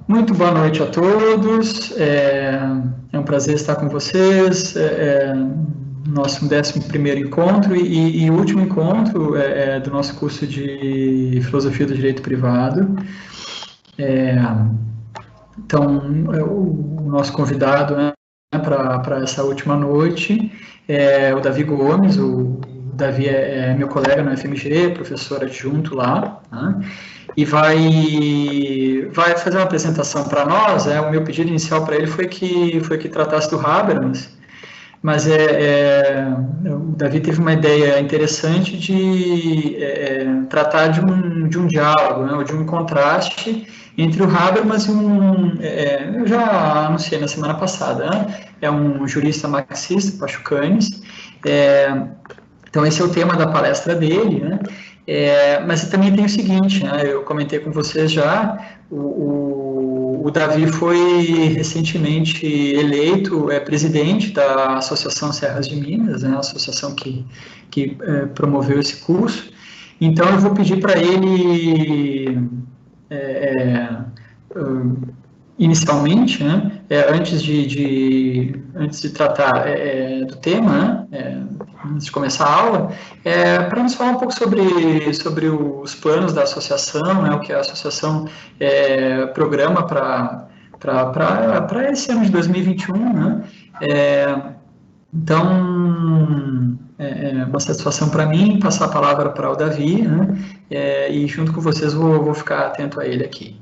Muito boa noite a todos. É um prazer estar com vocês. Nosso 11º encontro e último encontro do nosso curso de Filosofia do Direito Privado. Então, o nosso convidado, né, para essa última noite é o Davi Gomes. O Davi é meu colega na FMG, professor adjunto lá, né? E vai fazer uma apresentação para nós. O meu pedido inicial para ele foi que tratasse do Habermas, mas o Davi teve uma ideia interessante de tratar de um diálogo, né, ou de um contraste entre o Habermas e eu já anunciei na semana passada, né, é um jurista marxista, Pachucanes. Então, esse é o tema da palestra dele, né? Mas também tem o seguinte, né? Eu comentei com vocês já, o Davi foi recentemente eleito presidente da Associação Serras de Minas, né? A associação que promoveu esse curso. Então, eu vou pedir para ele inicialmente, né, antes de tratar do tema, né, antes de começar a aula, para nos falar um pouco sobre os planos da associação, né, o que a associação programa para esse ano de 2021, né? Então, é uma satisfação para mim passar a palavra para o Davi, né, e junto com vocês vou ficar atento a ele aqui.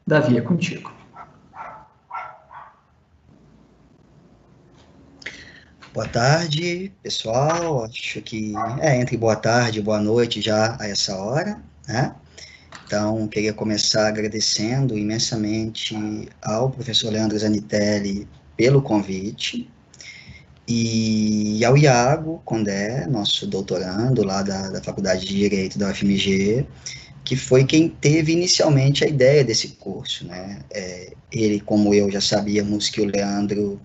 Davi, é contigo. Boa tarde, pessoal. Acho que entre boa tarde e boa noite já a essa hora, né? Então, queria começar agradecendo imensamente ao professor Leandro Zanitelli pelo convite e ao Iago Condé, nosso doutorando lá da Faculdade de Direito da UFMG, que foi quem teve inicialmente a ideia desse curso, né? Ele, como eu, já sabíamos que o Leandro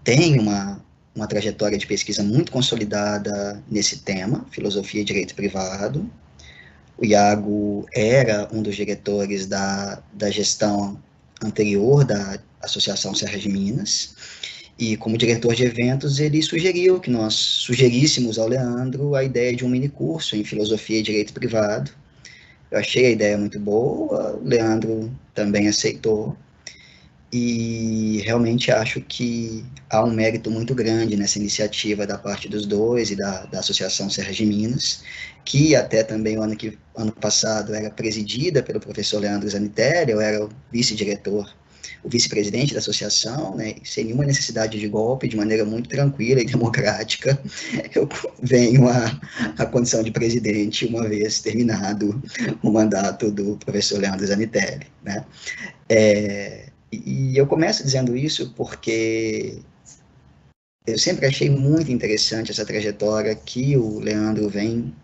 tem uma trajetória de pesquisa muito consolidada nesse tema, filosofia e direito privado. O Iago era um dos diretores da gestão anterior da Associação Serra de Minas, e como diretor de eventos, ele sugeriu que nós sugeríssemos ao Leandro a ideia de um minicurso em filosofia e direito privado. Eu achei a ideia muito boa, o Leandro também aceitou, e realmente acho que há um mérito muito grande nessa iniciativa da parte dos dois e da Associação Serra de Minas, que até também ano passado era presidida pelo professor Leandro Zanitelli. Eu era o vice-diretor, o vice-presidente da associação, né, sem nenhuma necessidade de golpe, de maneira muito tranquila e democrática. Eu venho à condição de presidente uma vez terminado o mandato do professor Leandro Zanitelli, né. E eu começo dizendo isso porque eu sempre achei muito interessante essa trajetória que o Leandro vem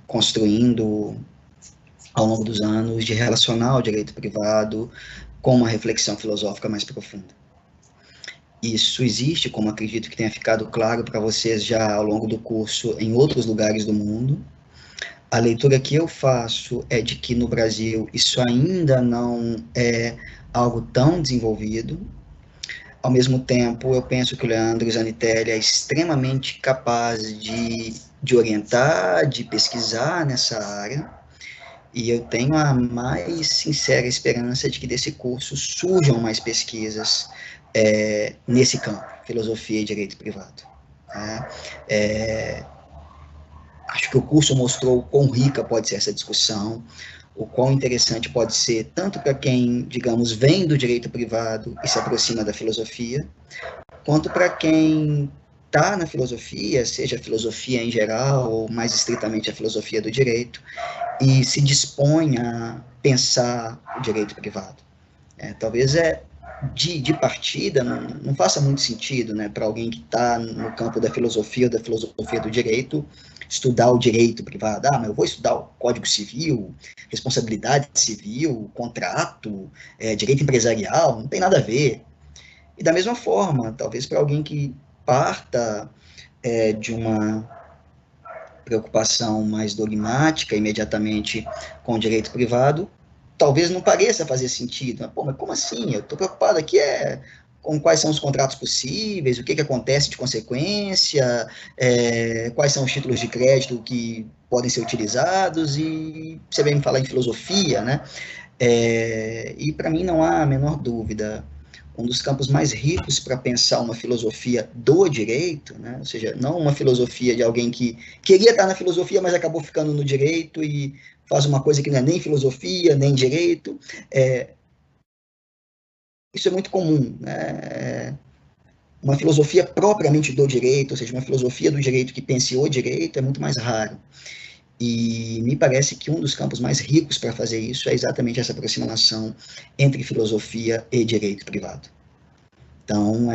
construindo ao longo dos anos de relacionar o direito privado com uma reflexão filosófica mais profunda. Isso existe, como acredito que tenha ficado claro para vocês já ao longo do curso, em outros lugares do mundo. A leitura que eu faço é de que no Brasil isso ainda não é algo tão desenvolvido. Ao mesmo tempo, eu penso que o Leandro Zanitelli é extremamente capaz de orientar, de pesquisar nessa área, e eu tenho a mais sincera esperança de que desse curso surjam mais pesquisas nesse campo, filosofia e direito privado. Acho que o curso mostrou o quão rica pode ser essa discussão, o quão interessante pode ser, tanto para quem, digamos, vem do direito privado e se aproxima da filosofia, quanto para quem está na filosofia, seja a filosofia em geral, ou mais estritamente a filosofia do direito, e se dispõe a pensar o direito privado. Talvez de partida não faça muito sentido, né, para alguém que está no campo da filosofia ou da filosofia do direito, estudar o direito privado. Mas eu vou estudar o Código Civil, responsabilidade civil, contrato, direito empresarial, não tem nada a ver. E da mesma forma, talvez para alguém que parta de uma preocupação mais dogmática imediatamente com o direito privado, talvez não pareça fazer sentido. Mas, pô, mas como assim? Eu estou preocupado aqui com quais são os contratos possíveis, o que acontece de consequência, quais são os títulos de crédito que podem ser utilizados, e você vem me falar em filosofia, né? E para mim não há a menor dúvida, um dos campos mais ricos para pensar uma filosofia do direito, né? Ou seja, não uma filosofia de alguém que queria estar na filosofia, mas acabou ficando no direito e faz uma coisa que não é nem filosofia, nem direito. Isso é muito comum, né? Uma filosofia propriamente do direito, ou seja, uma filosofia do direito que pense o direito, é muito mais raro. E me parece que um dos campos mais ricos para fazer isso é exatamente essa aproximação entre filosofia e direito privado. Então,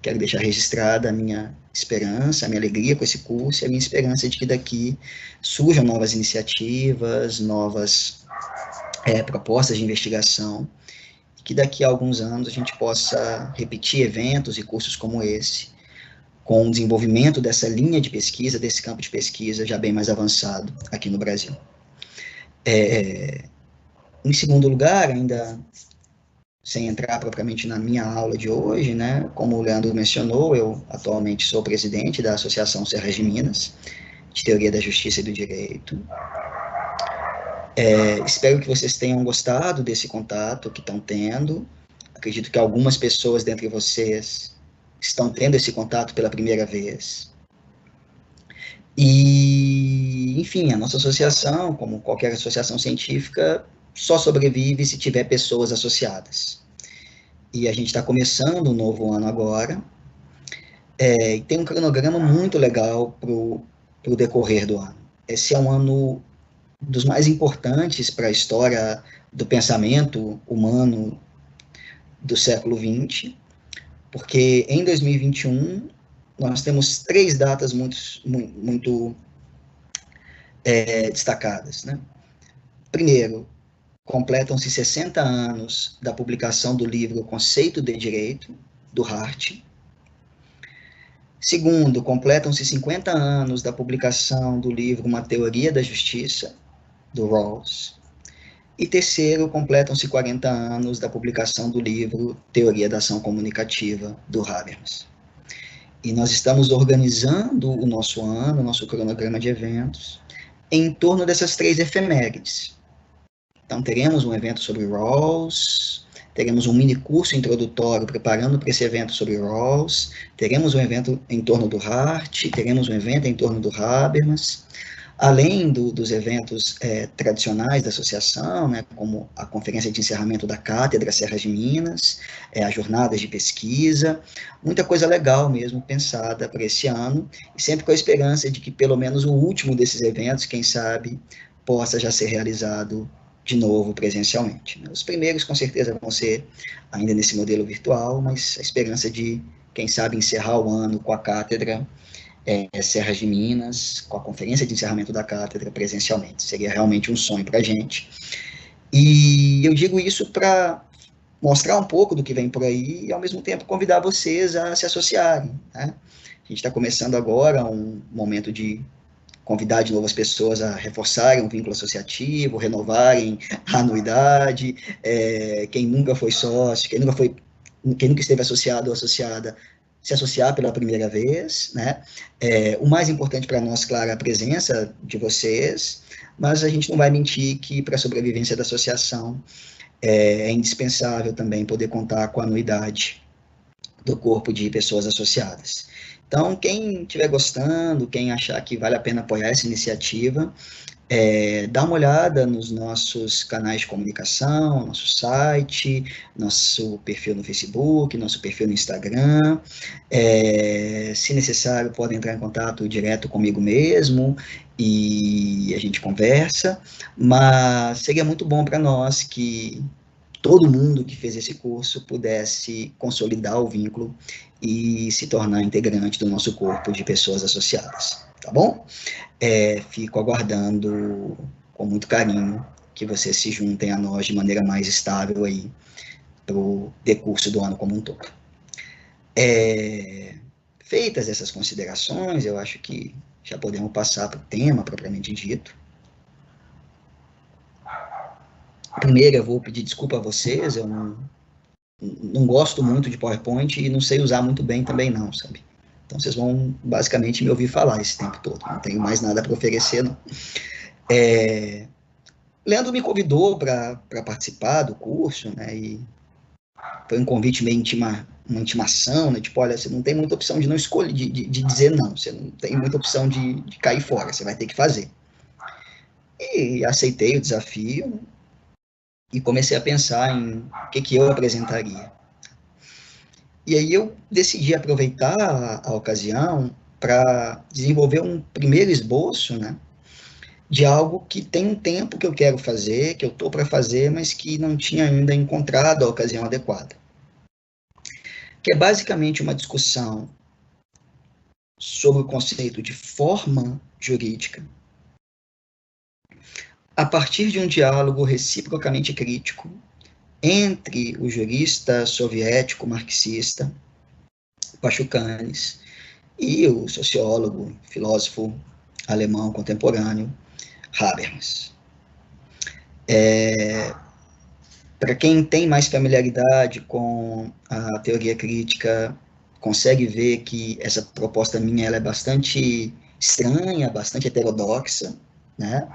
quero deixar registrada a minha esperança, a minha alegria com esse curso, e a minha esperança de que daqui surjam novas iniciativas, novas propostas de investigação, e que daqui a alguns anos a gente possa repetir eventos e cursos como esse, com o desenvolvimento dessa linha de pesquisa, desse campo de pesquisa já bem mais avançado aqui no Brasil. Em segundo lugar, ainda sem entrar propriamente na minha aula de hoje, né, como o Leandro mencionou, eu atualmente sou presidente da Associação Serras de Minas, de Teoria da Justiça e do Direito. Espero que vocês tenham gostado desse contato que estão tendo. Acredito que algumas pessoas dentre vocês estão tendo esse contato pela primeira vez. E, enfim, a nossa associação, como qualquer associação científica, só sobrevive se tiver pessoas associadas. E a gente está começando um novo ano agora, e tem um cronograma muito legal para o decorrer do ano. Esse é um ano dos mais importantes para a história do pensamento humano do século XX, porque em 2021 nós temos 3 datas muito destacadas, né? Primeiro, completam-se 60 anos da publicação do livro Conceito de Direito, do Hart. Segundo, completam-se 50 anos da publicação do livro Uma Teoria da Justiça, do Rawls. E terceiro, completam-se 40 anos da publicação do livro Teoria da Ação Comunicativa, do Habermas. E nós estamos organizando o nosso ano, o nosso cronograma de eventos, em torno dessas 3 efemérides. Então, teremos um evento sobre Rawls, teremos um mini curso introdutório preparando para esse evento sobre Rawls, teremos um evento em torno do Hart, teremos um evento em torno do Habermas, além dos eventos tradicionais da associação, né, como a conferência de encerramento da Cátedra Serras de Minas, as jornadas de pesquisa, muita coisa legal mesmo pensada para esse ano, e sempre com a esperança de que pelo menos o último desses eventos, quem sabe, possa já ser realizado de novo presencialmente. Os primeiros, com certeza, vão ser ainda nesse modelo virtual, mas a esperança de, quem sabe, encerrar o ano com a Cátedra Serras de Minas, com a conferência de encerramento da cátedra presencialmente. Seria realmente um sonho para a gente. E eu digo isso para mostrar um pouco do que vem por aí e, ao mesmo tempo, convidar vocês a se associarem, né? A gente está começando agora um momento de convidar de novo as pessoas a reforçarem um vínculo associativo, renovarem a anuidade, quem nunca foi sócio, quem nunca esteve associado ou associada, se associar pela primeira vez, né? O mais importante para nós, claro, é a presença de vocês, mas a gente não vai mentir que para a sobrevivência da associação é indispensável também poder contar com a anuidade do corpo de pessoas associadas. Então, quem estiver gostando, quem achar que vale a pena apoiar essa iniciativa, dá uma olhada nos nossos canais de comunicação, nosso site, nosso perfil no Facebook, nosso perfil no Instagram. Se necessário, podem entrar em contato direto comigo mesmo e a gente conversa, mas seria muito bom para nós que todo mundo que fez esse curso pudesse consolidar o vínculo e se tornar integrante do nosso corpo de pessoas associadas, tá bom? Fico aguardando com muito carinho que vocês se juntem a nós de maneira mais estável aí para o decurso do ano como um todo. Feitas essas considerações, eu acho que já podemos passar para o tema propriamente dito. Primeiro, eu vou pedir desculpa a vocês, eu não gosto muito de PowerPoint e não sei usar muito bem também não, sabe? Então, vocês vão basicamente me ouvir falar esse tempo todo, não tenho mais nada para oferecer, não. Leandro me convidou para participar do curso, né, e foi um convite meio uma intimação, né, tipo, olha, você não tem muita opção de não escolher, de dizer não, você não tem muita opção de cair fora, você vai ter que fazer. E aceitei o desafio e comecei a pensar em o que eu apresentaria. E aí eu decidi aproveitar a ocasião para desenvolver um primeiro esboço, né, de algo que tem um tempo que eu quero fazer, que eu estou para fazer, mas que não tinha ainda encontrado a ocasião adequada. Que é basicamente uma discussão sobre o conceito de forma jurídica, a partir de um diálogo reciprocamente crítico entre o jurista soviético marxista Pachucanes e o sociólogo, filósofo alemão contemporâneo Habermas. Para quem tem mais familiaridade com a teoria crítica, consegue ver que essa proposta minha ela é bastante estranha, bastante heterodoxa, né?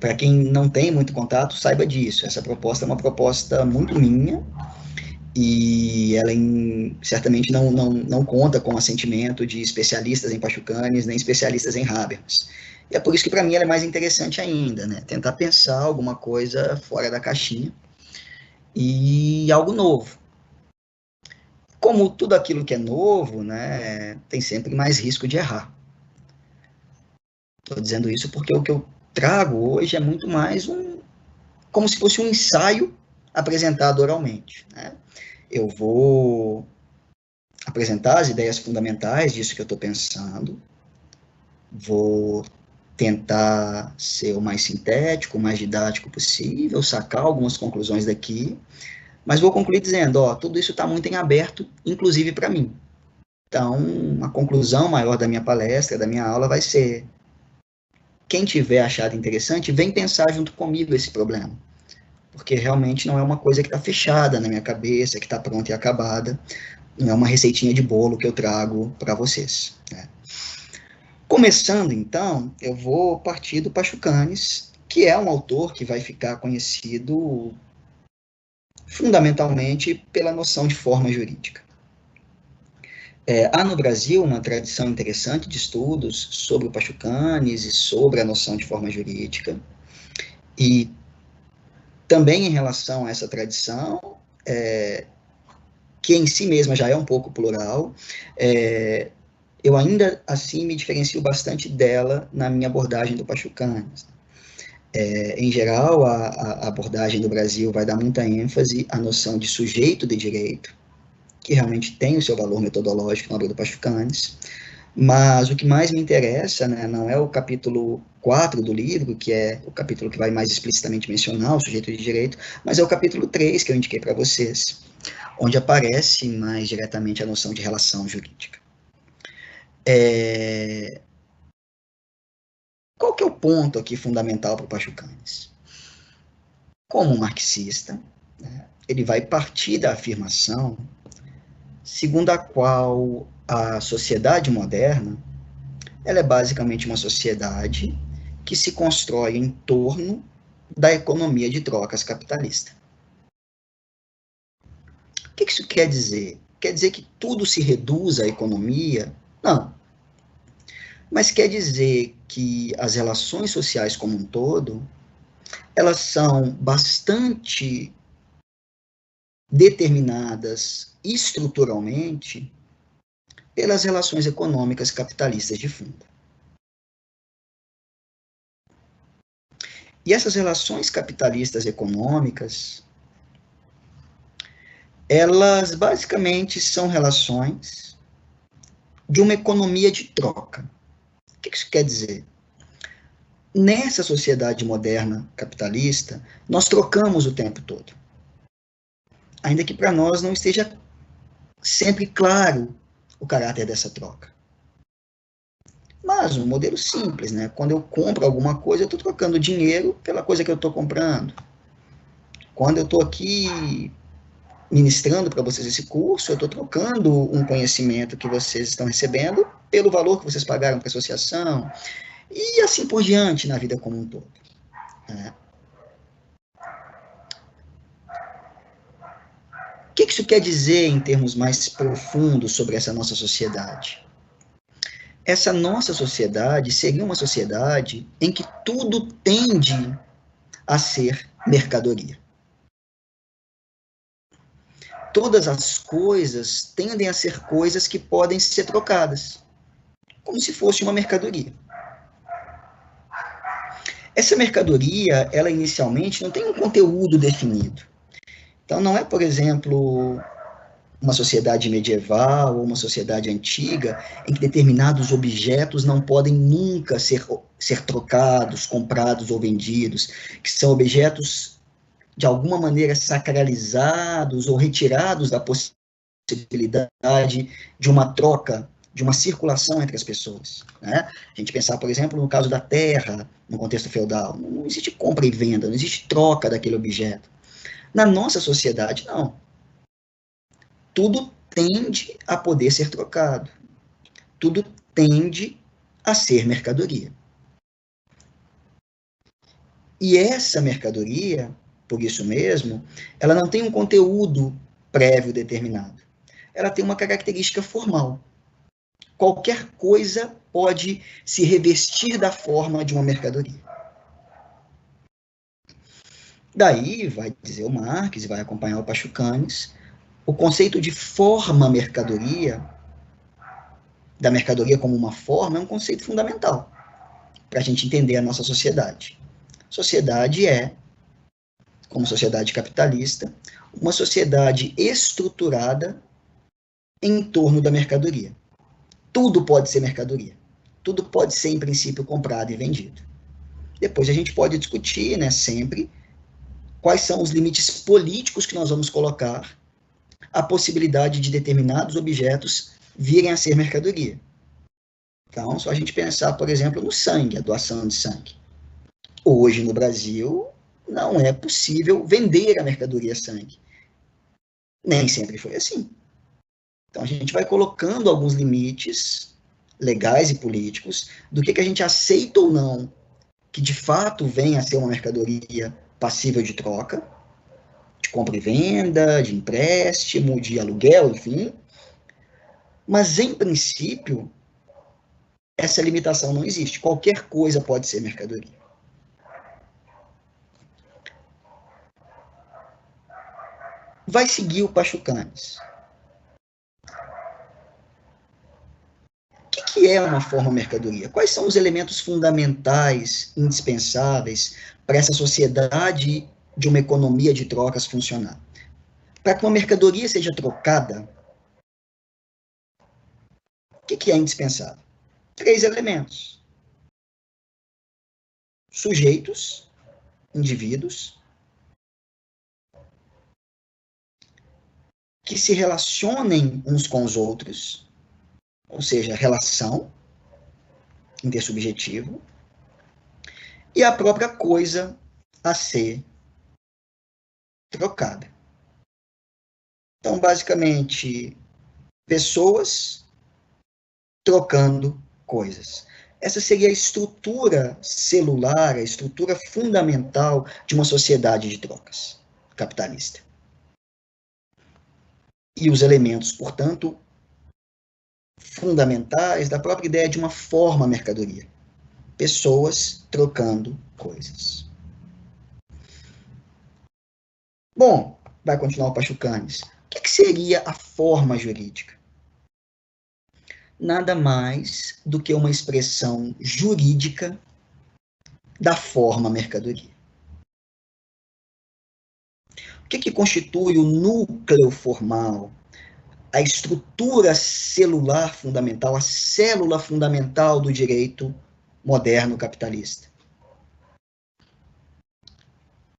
Para quem não tem muito contato, saiba disso. Essa proposta é uma proposta muito minha e ela certamente não conta com o assentimento de especialistas em Pachucanes, nem especialistas em Habermas. E é por isso que, para mim, ela é mais interessante ainda, né? Tentar pensar alguma coisa fora da caixinha e algo novo. Como tudo aquilo que é novo, né, tem sempre mais risco de errar. Estou dizendo isso porque o que eu trago hoje é muito mais como se fosse um ensaio apresentado oralmente, né? Eu vou apresentar as ideias fundamentais disso que eu estou pensando, vou tentar ser o mais sintético, o mais didático possível, sacar algumas conclusões daqui, mas vou concluir dizendo, ó, tudo isso está muito em aberto, inclusive para mim. Então, a conclusão maior da minha palestra, da minha aula, vai ser: quem tiver achado interessante, vem pensar junto comigo esse problema. Porque realmente não é uma coisa que está fechada na minha cabeça, que está pronta e acabada. Não é uma receitinha de bolo que eu trago para vocês, né? Começando, então, eu vou partir do Pachucanes, que é um autor que vai ficar conhecido fundamentalmente pela noção de forma jurídica. Há no Brasil uma tradição interessante de estudos sobre o Pachucanes e sobre a noção de forma jurídica, e também em relação a essa tradição, que em si mesma já é um pouco plural, eu ainda assim me diferencio bastante dela na minha abordagem do Pachucanes. Em geral, a abordagem do Brasil vai dar muita ênfase à noção de sujeito de direito, que realmente tem o seu valor metodológico na obra do Pachucanes, mas o que mais me interessa, né, não é o capítulo 4 do livro, que é o capítulo que vai mais explicitamente mencionar o sujeito de direito, mas é o capítulo 3 que eu indiquei para vocês, onde aparece mais diretamente a noção de relação jurídica. Qual que é o ponto aqui fundamental para o Pachucanes? Como marxista, né, ele vai partir da afirmação segundo a qual a sociedade moderna ela é basicamente uma sociedade que se constrói em torno da economia de trocas capitalista. O que isso quer dizer? Quer dizer que tudo se reduz à economia? Não. Mas quer dizer que as relações sociais como um todo, elas são bastante determinadas estruturalmente pelas relações econômicas capitalistas de fundo. E essas relações capitalistas econômicas, elas basicamente são relações de uma economia de troca. O que isso quer dizer? Nessa sociedade moderna capitalista, nós trocamos o tempo todo. Ainda que para nós não esteja sempre claro o caráter dessa troca. Mas um modelo simples, né? Quando eu compro alguma coisa, eu estou trocando dinheiro pela coisa que eu estou comprando. Quando eu estou aqui ministrando para vocês esse curso, eu estou trocando um conhecimento que vocês estão recebendo pelo valor que vocês pagaram para a associação, e assim por diante na vida como um todo. Né? O que isso quer dizer em termos mais profundos sobre essa nossa sociedade? Essa nossa sociedade seria uma sociedade em que tudo tende a ser mercadoria. Todas as coisas tendem a ser coisas que podem ser trocadas, como se fosse uma mercadoria. Essa mercadoria, ela inicialmente não tem um conteúdo definido. Então, não é, por exemplo, uma sociedade medieval ou uma sociedade antiga em que determinados objetos não podem nunca ser trocados, comprados ou vendidos, que são objetos de alguma maneira sacralizados ou retirados da possibilidade de uma troca, de uma circulação entre as pessoas. Né? A gente pensar, por exemplo, no caso da terra, no contexto feudal, não existe compra e venda, não existe troca daquele objeto. Na nossa sociedade, não. Tudo tende a poder ser trocado. Tudo tende a ser mercadoria. E essa mercadoria, por isso mesmo, ela não tem um conteúdo prévio determinado. Ela tem uma característica formal. Qualquer coisa pode se revestir da forma de uma mercadoria. Daí, vai dizer o Marx, e vai acompanhar o Pachucanes, o conceito de forma mercadoria, da mercadoria como uma forma, é um conceito fundamental para a gente entender a nossa sociedade. Sociedade é, como sociedade capitalista, uma sociedade estruturada em torno da mercadoria. Tudo pode ser mercadoria. Tudo pode ser, em princípio, comprado e vendido. Depois a gente pode discutir, né, sempre, quais são os limites políticos que nós vamos colocar à possibilidade de determinados objetos virem a ser mercadoria. Então, só a gente pensar, por exemplo, no sangue, a doação de sangue. Hoje, no Brasil, não é possível vender a mercadoria sangue. Nem sempre foi assim. Então, a gente vai colocando alguns limites legais e políticos do que a gente aceita ou não que de fato venha a ser uma mercadoria passível de troca, de compra e venda, de empréstimo, de aluguel, enfim. Mas, em princípio, essa limitação não existe. Qualquer coisa pode ser mercadoria. Vai seguir o Pachucanes. O que é uma forma mercadoria? Quais são os elementos fundamentais, indispensáveis, para essa sociedade de uma economia de trocas funcionar? Para que uma mercadoria seja trocada, o que é indispensável? 3 elementos. Sujeitos, indivíduos, que se relacionem uns com os outros, ou seja, relação intersubjetivo, e a própria coisa a ser trocada. Então, basicamente, pessoas trocando coisas. Essa seria a estrutura celular, a estrutura fundamental de uma sociedade de trocas capitalista. E os elementos, portanto, fundamentais da própria ideia de uma forma mercadoria. Pessoas trocando coisas. Bom, vai continuar o Pachucanes. O que seria a forma jurídica? Nada mais do que uma expressão jurídica da forma mercadoria. O que constitui o núcleo formal, a estrutura celular fundamental, a célula fundamental do direito moderno capitalista?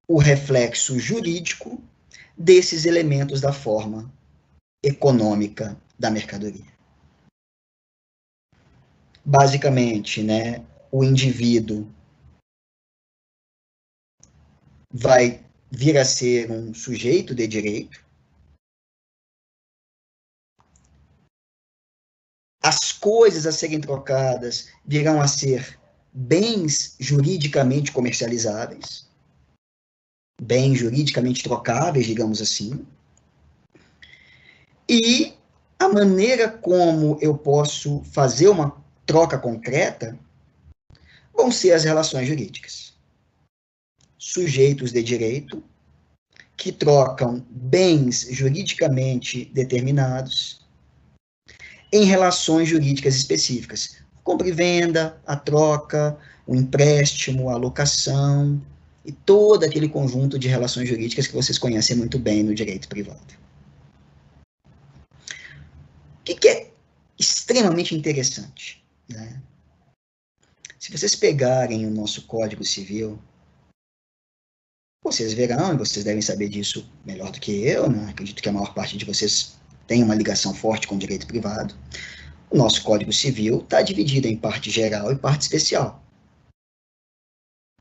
O reflexo jurídico desses elementos da forma econômica da mercadoria. Basicamente, né, o indivíduo vai vir a ser um sujeito de direito. As coisas a serem trocadas virão a ser bens juridicamente comercializáveis, bens juridicamente trocáveis, digamos assim. E a maneira como eu posso fazer uma troca concreta vão ser as relações jurídicas. Sujeitos de direito que trocam bens juridicamente determinados em relações jurídicas específicas. Compra e venda, a troca, o empréstimo, a locação e todo aquele conjunto de relações jurídicas que vocês conhecem muito bem no direito privado. O que é extremamente interessante, né? Se vocês pegarem o nosso Código Civil, vocês verão, e vocês devem saber disso melhor do que eu, né? Acredito que a maior parte de vocês tem uma ligação forte com o direito privado. O nosso Código Civil está dividido em parte geral e parte especial.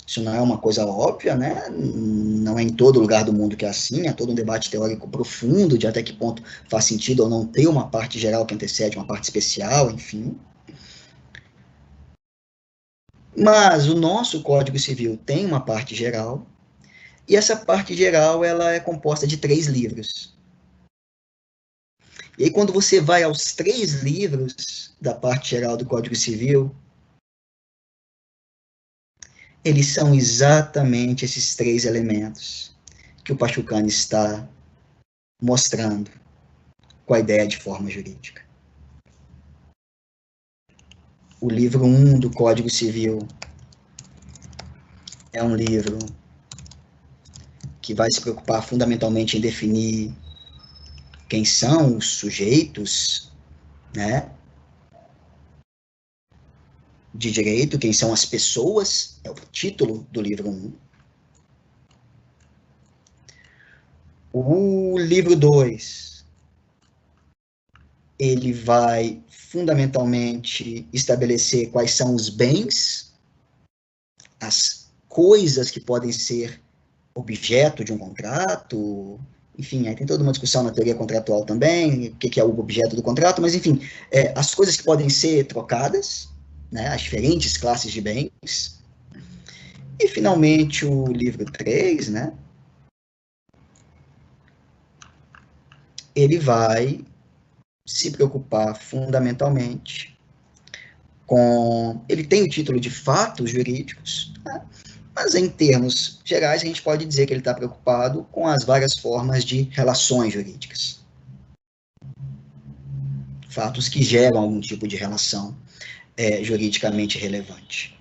Isso não é uma coisa óbvia, né? Não é em todo lugar do mundo que é assim, é todo um debate teórico profundo de até que ponto faz sentido ou não ter uma parte geral que antecede uma parte especial, enfim. Mas o nosso Código Civil tem uma parte geral, e essa parte geral ela é composta de 3 livros. E aí, quando você vai aos 3 livros da parte geral do Código Civil, eles são exatamente esses 3 elementos que o Pachucani está mostrando com a ideia de forma jurídica. O livro 1 do Código Civil é um livro que vai se preocupar fundamentalmente em definir quem são os sujeitos, né, de direito, quem são as pessoas, é o título do livro 1. O livro 2, ele vai fundamentalmente estabelecer quais são os bens, as coisas que podem ser objeto de um contrato, enfim, aí tem toda uma discussão na teoria contratual também, o que é o objeto do contrato, mas enfim, as coisas que podem ser trocadas, né, as diferentes classes de bens. E finalmente o livro 3, né, ele vai se preocupar fundamentalmente com... Ele tem o título de fatos jurídicos, né? Mas em termos gerais a gente pode dizer que ele está preocupado com as várias formas de relações jurídicas. Fatos que geram algum tipo de relação juridicamente relevante.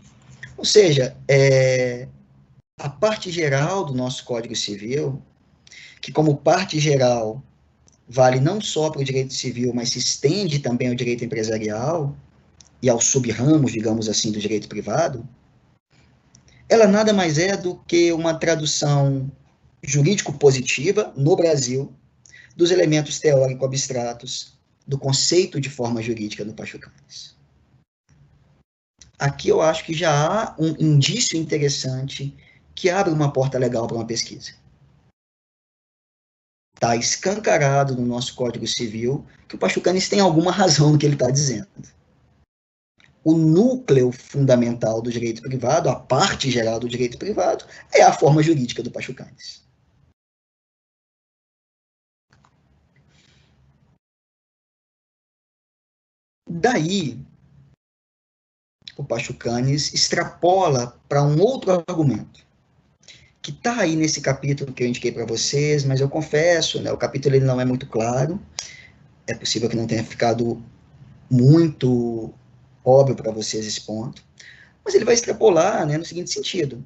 Ou seja, a parte geral do nosso Código Civil, que como parte geral vale não só para o direito civil, mas se estende também ao direito empresarial e aos sub-ramos, digamos assim, do direito privado, ela nada mais é do que uma tradução jurídico-positiva, no Brasil, dos elementos teórico-abstratos do conceito de forma jurídica do Pachucanes. Aqui eu acho que já há um indício interessante que abre uma porta legal para uma pesquisa. Está escancarado no nosso Código Civil que o Pachucanes tem alguma razão no que ele está dizendo. O núcleo fundamental do direito privado, a parte geral do direito privado, é a forma jurídica do Pachucanes. Daí, o Pachucanes extrapola para um outro argumento, que está aí nesse capítulo que eu indiquei para vocês, mas eu confesso, né, o capítulo ele não é muito claro, é possível que não tenha ficado muito óbvio para vocês esse ponto, mas ele vai extrapolar, né, no seguinte sentido.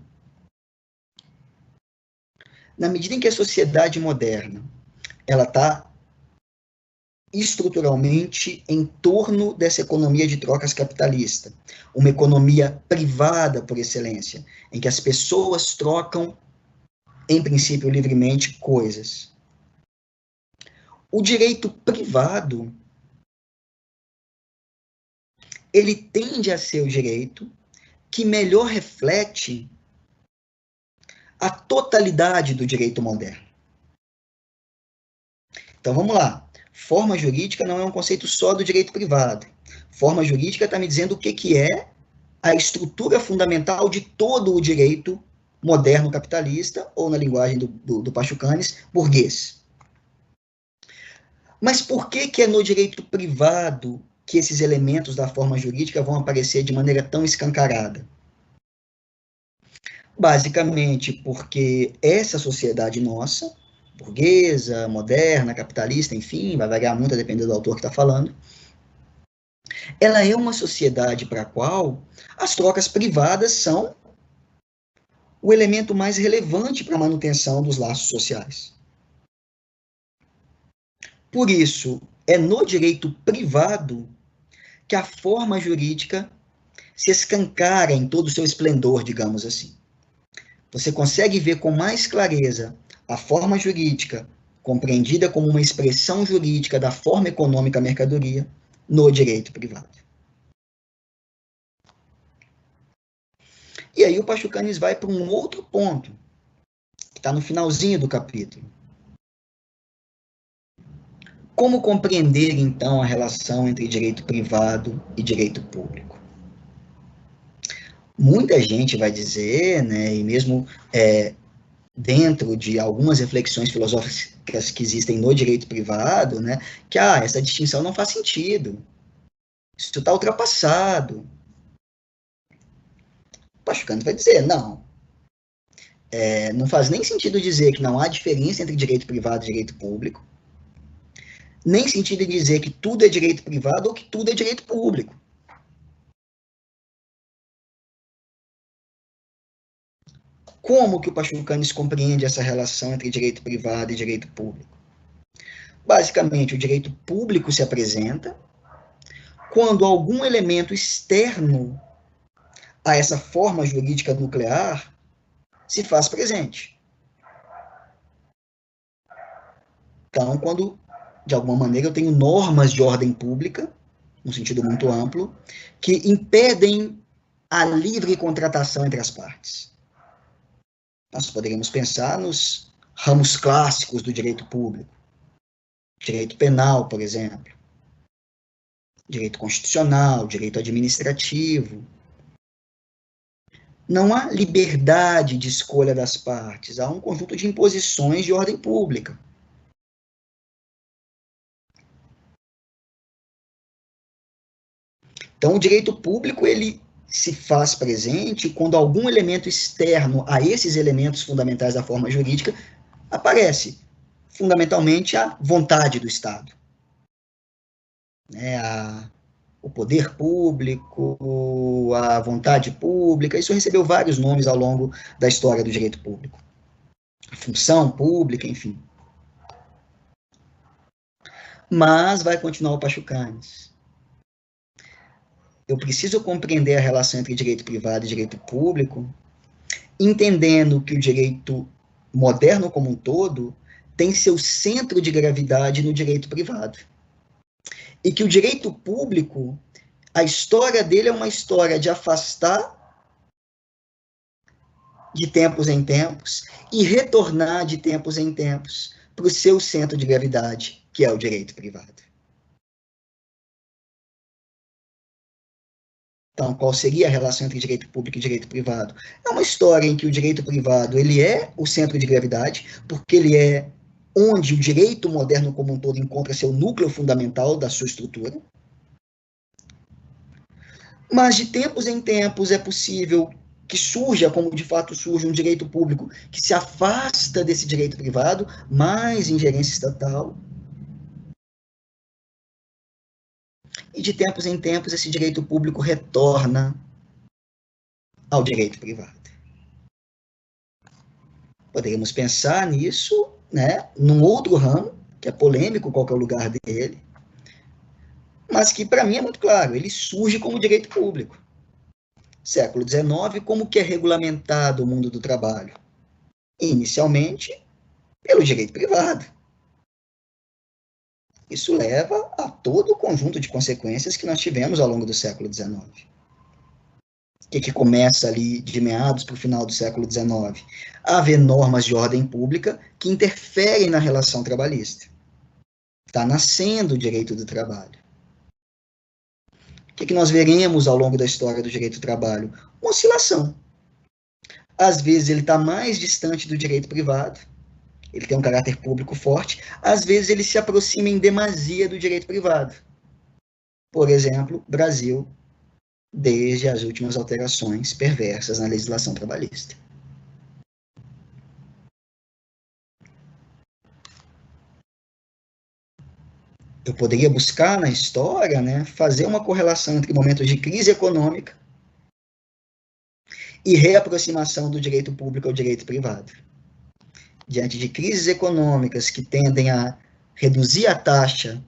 Na medida em que a sociedade moderna ela está estruturalmente em torno dessa economia de trocas capitalista, uma economia privada por excelência, em que as pessoas trocam, em princípio, livremente coisas. O direito privado, ele tende a ser o direito que melhor reflete a totalidade do direito moderno. Então, vamos lá. Forma jurídica não é um conceito só do direito privado. Forma jurídica está me dizendo o que é a estrutura fundamental de todo o direito moderno capitalista, ou na linguagem do Pachucanes, burguês. Mas por que é no direito privado que esses elementos da forma jurídica vão aparecer de maneira tão escancarada? Basicamente porque essa sociedade nossa, burguesa, moderna, capitalista, enfim, vai variar muito a depender do autor que está falando, ela é uma sociedade para a qual as trocas privadas são o elemento mais relevante para a manutenção dos laços sociais. Por isso, é no direito privado que a forma jurídica se escancara em todo o seu esplendor, digamos assim. Você consegue ver com mais clareza a forma jurídica, compreendida como uma expressão jurídica da forma econômica mercadoria, no direito privado. E aí o Pachucanes vai para um outro ponto, que está no finalzinho do capítulo. Como compreender, então, a relação entre direito privado e direito público? Muita gente vai dizer, né, e mesmo dentro de algumas reflexões filosóficas que existem no direito privado, né, que essa distinção não faz sentido. Isso está ultrapassado. O Pachucanes vai dizer, não. Não faz nem sentido dizer que não há diferença entre direito privado e direito público, nem sentido em dizer que tudo é direito privado ou que tudo é direito público. Como que o Pachucanes compreende essa relação entre direito privado e direito público? Basicamente, o direito público se apresenta quando algum elemento externo a essa forma jurídica nuclear se faz presente. Então, quando, de alguma maneira, eu tenho normas de ordem pública, num sentido muito amplo, que impedem a livre contratação entre as partes. Nós poderíamos pensar nos ramos clássicos do direito público. Direito penal, por exemplo. Direito constitucional, direito administrativo. Não há liberdade de escolha das partes, há um conjunto de imposições de ordem pública. Então, o direito público, ele se faz presente quando algum elemento externo a esses elementos fundamentais da forma jurídica aparece. Fundamentalmente, a vontade do Estado. O poder público, a vontade pública, isso recebeu vários nomes ao longo da história do direito público. A função pública, enfim. Mas vai continuar o Pachucanes. Eu preciso compreender a relação entre direito privado e direito público, entendendo que o direito moderno como um todo tem seu centro de gravidade no direito privado. E que o direito público, a história dele é uma história de afastar de tempos em tempos e retornar de tempos em tempos para o seu centro de gravidade, que é o direito privado. Então, qual seria a relação entre direito público e direito privado? É uma história em que o direito privado ele é o centro de gravidade, porque ele é onde o direito moderno como um todo encontra seu núcleo fundamental da sua estrutura. Mas de tempos em tempos é possível que surja, como de fato surge, um direito público que se afasta desse direito privado, mais ingerência estatal. E de tempos em tempos esse direito público retorna ao direito privado. Poderíamos pensar nisso, né, num outro ramo, que é polêmico, qual que é o lugar dele, mas que para mim é muito claro, ele surge como direito público. Século XIX, como que é regulamentado o mundo do trabalho? Inicialmente, pelo direito privado. Isso leva a todo o conjunto de consequências que nós tivemos ao longo do século XIX. que começa ali de meados para o final do século XIX? A haver normas de ordem pública que interferem na relação trabalhista. Está nascendo o direito do trabalho. O que nós veremos ao longo da história do direito do trabalho? Uma oscilação. Às vezes ele está mais distante do direito privado, ele tem um caráter público forte, às vezes ele se aproxima em demasia do direito privado. Por exemplo, Brasil, desde as últimas alterações perversas na legislação trabalhista. Eu poderia buscar na história, né, fazer uma correlação entre momentos de crise econômica e reaproximação do direito público ao direito privado. Diante de crises econômicas que tendem a reduzir a taxa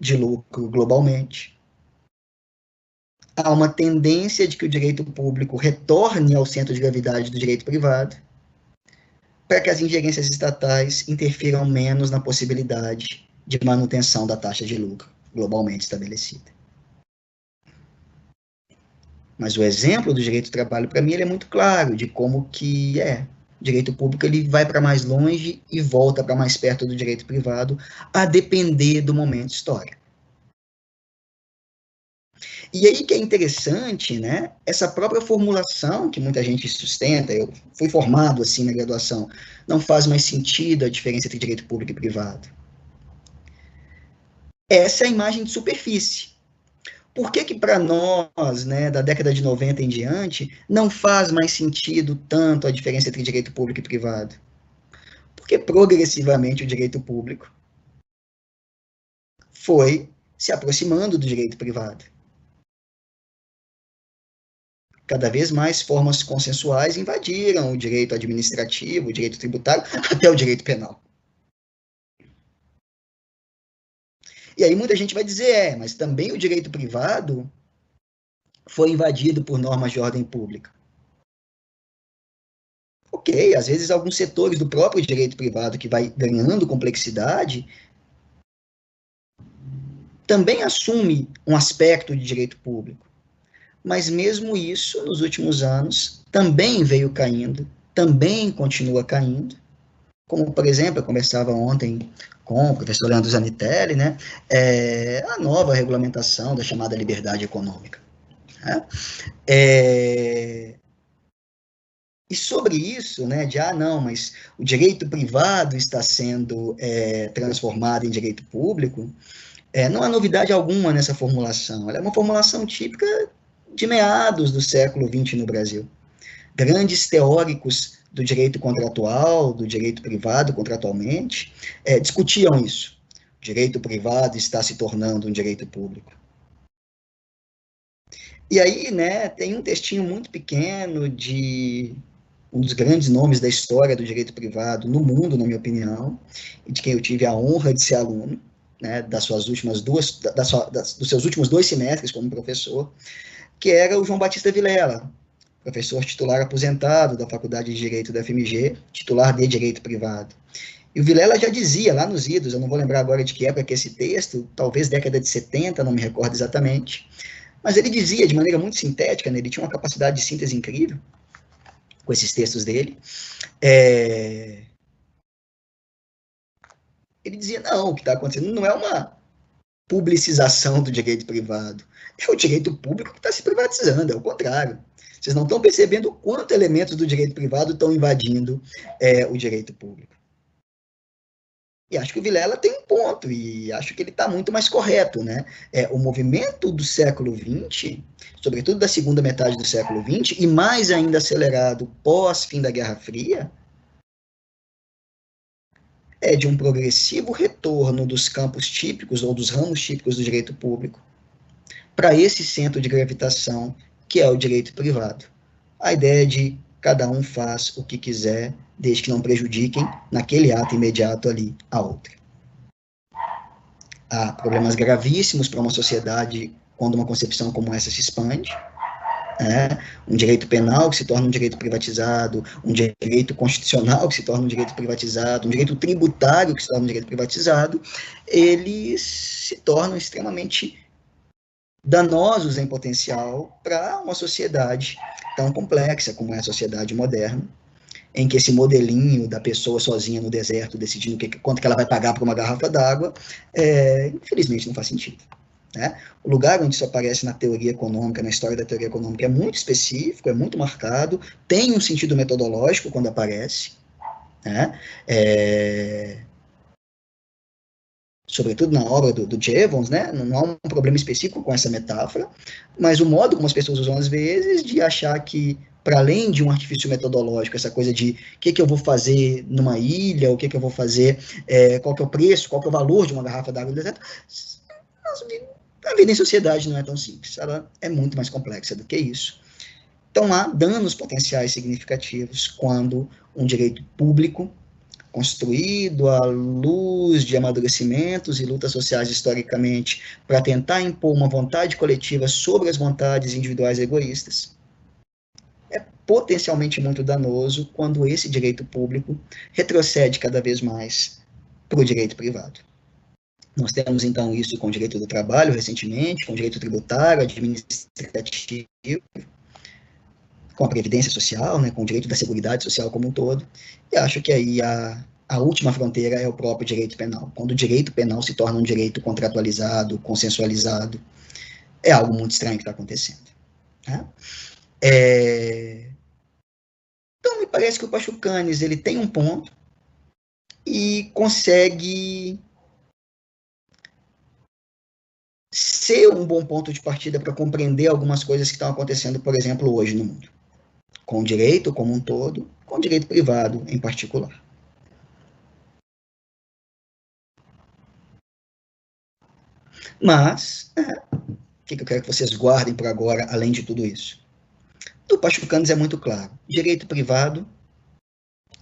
de lucro globalmente, há uma tendência de que o direito público retorne ao centro de gravidade do direito privado, para que as ingerências estatais interfiram menos na possibilidade de manutenção da taxa de lucro globalmente estabelecida. Mas o exemplo do direito do trabalho, para mim, ele é muito claro de como que o direito público ele vai para mais longe e volta para mais perto do direito privado, a depender do momento histórico. E aí que é interessante, né, essa própria formulação que muita gente sustenta, eu fui formado assim na graduação, não faz mais sentido a diferença entre direito público e privado. Essa é a imagem de superfície. Por que para nós, né, da década de 90 em diante, não faz mais sentido tanto a diferença entre direito público e privado? Porque progressivamente o direito público foi se aproximando do direito privado. Cada vez mais formas consensuais invadiram o direito administrativo, o direito tributário, até o direito penal. E aí muita gente vai dizer, mas também o direito privado foi invadido por normas de ordem pública. Ok, às vezes alguns setores do próprio direito privado que vai ganhando complexidade também assume um aspecto de direito público. Mas mesmo isso, nos últimos anos, também veio caindo, também continua caindo. Como, por exemplo, eu conversava ontem com o professor Leandro Zanitelli, né, a nova regulamentação da chamada liberdade econômica. Né? E sobre isso, né, de, não, mas o direito privado está sendo transformado em direito público, não há novidade alguma nessa formulação. Ela é uma formulação típica de meados do século XX no Brasil. Grandes teóricos do direito contratual, do direito privado contratualmente, discutiam isso. O direito privado está se tornando um direito público. E aí, né, tem um textinho muito pequeno de um dos grandes nomes da história do direito privado no mundo, na minha opinião, e de quem eu tive a honra de ser aluno, né, dos seus últimos 2 semestres como professor, que era o João Batista Vilela, professor titular aposentado da Faculdade de Direito da FMG, titular de Direito Privado. E o Vilela já dizia, lá nos idos, eu não vou lembrar agora de que época que esse texto, talvez década de 70, não me recordo exatamente, mas ele dizia de maneira muito sintética, né, ele tinha uma capacidade de síntese incrível com esses textos dele. Ele dizia, não, o que está acontecendo não é uma publicização do direito privado, é o direito público que está se privatizando, é o contrário. Vocês não estão percebendo o quanto elementos do direito privado estão invadindo o direito público. E acho que o Vilela tem um ponto, e acho que ele está muito mais correto, né? O movimento do século XX, sobretudo da segunda metade do século XX, e mais ainda acelerado pós-fim da Guerra Fria, é de um progressivo retorno dos campos típicos, ou dos ramos típicos do direito público, para esse centro de gravitação, que é o direito privado. A ideia de cada um faz o que quiser, desde que não prejudiquem, naquele ato imediato ali, a outra. Há problemas gravíssimos para uma sociedade quando uma concepção como essa se expande. Um direito penal que se torna um direito privatizado, um direito constitucional que se torna um direito privatizado, um direito tributário que se torna um direito privatizado, eles se tornam extremamente danosos em potencial para uma sociedade tão complexa como é a sociedade moderna, em que esse modelinho da pessoa sozinha no deserto, decidindo quanto que ela vai pagar por uma garrafa d'água, infelizmente não faz sentido. Né? O lugar onde isso aparece na teoria econômica, na história da teoria econômica, é muito específico, é muito marcado, tem um sentido metodológico quando aparece, né? Sobretudo na obra do Jevons, né? Não há um problema específico com essa metáfora, mas o modo como as pessoas usam às vezes de achar que, para além de um artifício metodológico, essa coisa de o que eu vou fazer numa ilha, o que eu vou fazer, qual que é o preço, qual que é o valor de uma garrafa d'água no deserto, a vida em sociedade não é tão simples, ela é muito mais complexa do que isso. Então há danos potenciais significativos quando um direito público, construído à luz de amadurecimentos e lutas sociais historicamente para tentar impor uma vontade coletiva sobre as vontades individuais egoístas, é potencialmente muito danoso quando esse direito público retrocede cada vez mais para o direito privado. Nós temos, então, isso com o direito do trabalho, recentemente, com o direito tributário, administrativo, com a previdência social, né, com o direito da seguridade social como um todo, e acho que aí a última fronteira é o próprio direito penal. Quando o direito penal se torna um direito contratualizado, consensualizado, é algo muito estranho que está acontecendo. Tá? Então, me parece que o Pachucanes ele tem um ponto e consegue ser um bom ponto de partida para compreender algumas coisas que estão acontecendo, por exemplo, hoje no mundo. Com o direito como um todo, com o direito privado em particular. Mas, o que eu quero que vocês guardem por agora, além de tudo isso? Do Pachucanes é muito claro. Direito privado,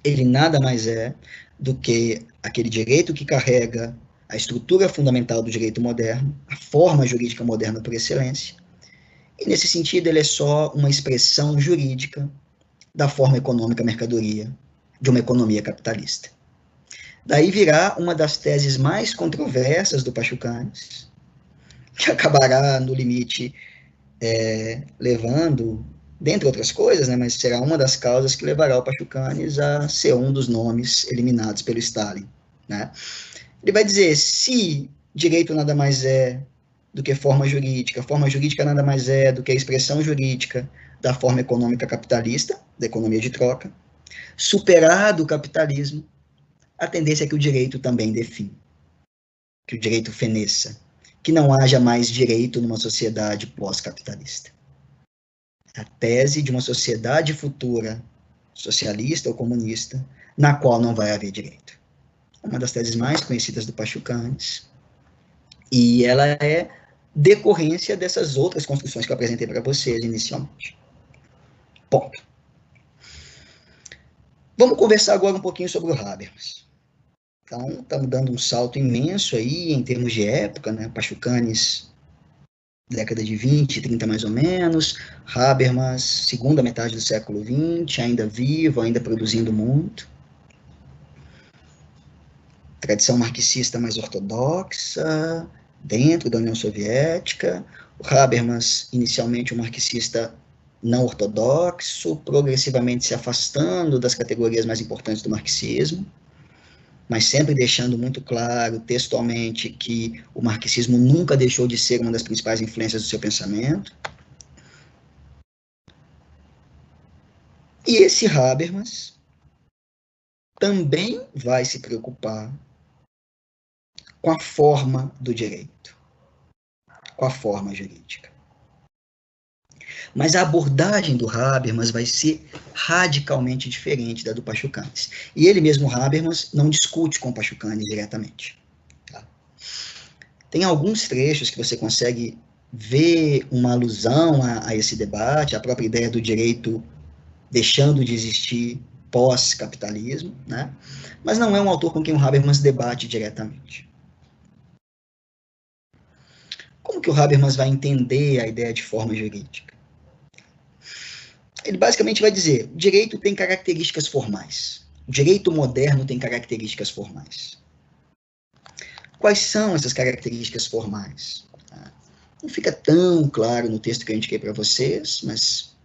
ele nada mais é do que aquele direito que carrega a estrutura fundamental do direito moderno, a forma jurídica moderna por excelência, e nesse sentido ele é só uma expressão jurídica da forma econômica mercadoria de uma economia capitalista. Daí virá uma das teses mais controversas do Pachucanes, que acabará, no limite, levando, dentre outras coisas, né, mas será uma das causas que levará o Pachucanes a ser um dos nomes eliminados pelo Stalin. Né? Ele vai dizer, se direito nada mais é do que forma jurídica nada mais é do que a expressão jurídica da forma econômica capitalista, da economia de troca, superado o capitalismo, a tendência é que o direito também define, que o direito feneça, que não haja mais direito numa sociedade pós-capitalista. A tese de uma sociedade futura, socialista ou comunista, na qual não vai haver direito. Uma das teses mais conhecidas do Pachucanes, e ela é decorrência dessas outras construções que eu apresentei para vocês inicialmente. Ponto. Vamos conversar agora um pouquinho sobre o Habermas. Então, estamos dando um salto imenso aí em termos de época, né? Pachucanes, década de 20, 30 mais ou menos, Habermas, segunda metade do século 20, ainda vivo, ainda produzindo muito. Tradição marxista mais ortodoxa, dentro da União Soviética. O Habermas, inicialmente um marxista não ortodoxo, progressivamente se afastando das categorias mais importantes do marxismo, mas sempre deixando muito claro, textualmente, que o marxismo nunca deixou de ser uma das principais influências do seu pensamento. E esse Habermas também vai se preocupar com a forma do direito, com a forma jurídica. Mas a abordagem do Habermas vai ser radicalmente diferente da do Pachucanes. E ele mesmo, Habermas, não discute com o Pachucanes diretamente. Tá? Tem alguns trechos que você consegue ver uma alusão a esse debate, a própria ideia do direito deixando de existir pós-capitalismo, né? Mas não é um autor com quem o Habermas debate diretamente. Como que o Habermas vai entender a ideia de forma jurídica? Ele basicamente vai dizer, o direito tem características formais. O direito moderno tem características formais. Quais são essas características formais? Não fica tão claro no texto que eu indiquei para vocês, mas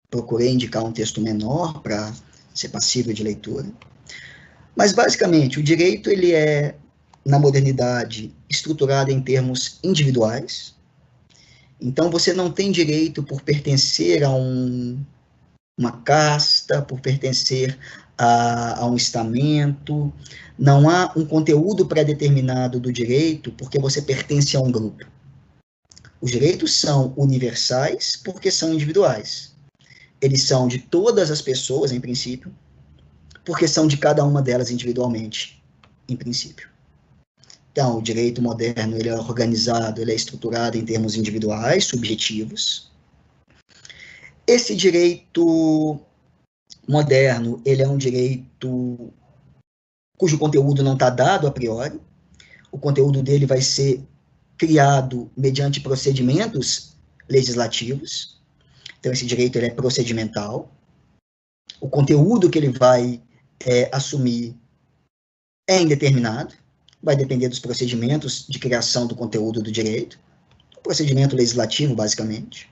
procurei indicar um texto menor para ser passível de leitura. Mas, basicamente, o direito ele é, na modernidade, estruturado em termos individuais. Então, você não tem direito por pertencer a uma casta, por pertencer a um estamento. Não há um conteúdo pré-determinado do direito porque você pertence a um grupo. Os direitos são universais porque são individuais. Eles são de todas as pessoas, em princípio, porque são de cada uma delas individualmente, em princípio. Então, o direito moderno ele é organizado, ele é estruturado em termos individuais, subjetivos. Esse direito moderno, ele é um direito cujo conteúdo não está dado a priori. O conteúdo dele vai ser criado mediante procedimentos legislativos. Então, esse direito ele é procedimental. O conteúdo que ele vai assumir é indeterminado, vai depender dos procedimentos de criação do conteúdo do direito, o procedimento legislativo, basicamente.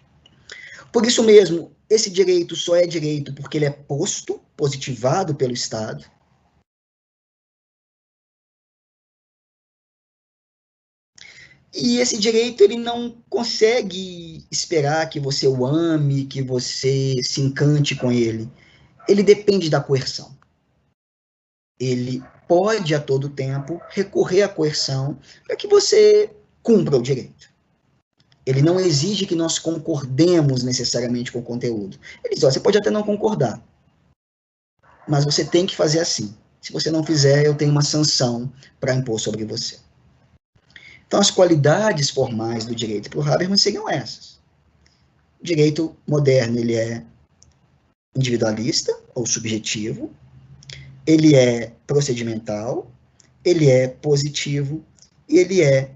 Por isso mesmo, esse direito só é direito porque ele é posto, positivado pelo Estado. E esse direito ele não consegue esperar que você o ame, que você se encante com ele. Ele depende da coerção. Ele pode, a todo tempo, recorrer à coerção para que você cumpra o direito. Ele não exige que nós concordemos necessariamente com o conteúdo. Ele diz, ó, você pode até não concordar, mas você tem que fazer assim. Se você não fizer, eu tenho uma sanção para impor sobre você. Então, as qualidades formais do direito para o Habermas seriam essas. O direito moderno, ele é individualista ou subjetivo, ele é procedimental, ele é positivo e ele é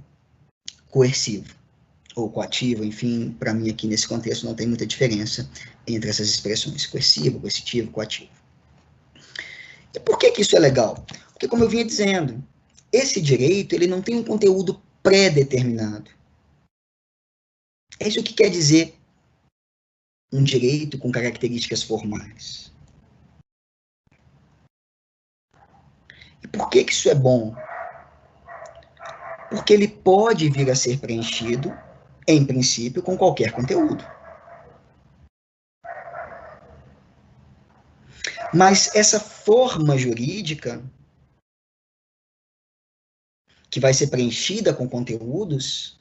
coercivo ou coativo, enfim, para mim aqui nesse contexto não tem muita diferença entre essas expressões, coercivo, coercitivo, coativo. E por que isso é legal? Porque, como eu vinha dizendo, esse direito ele não tem um conteúdo pré-determinado. É isso que quer dizer um direito com características formais. E por que isso é bom? Porque ele pode vir a ser preenchido, em princípio, com qualquer conteúdo. Mas essa forma jurídica, que vai ser preenchida com conteúdos,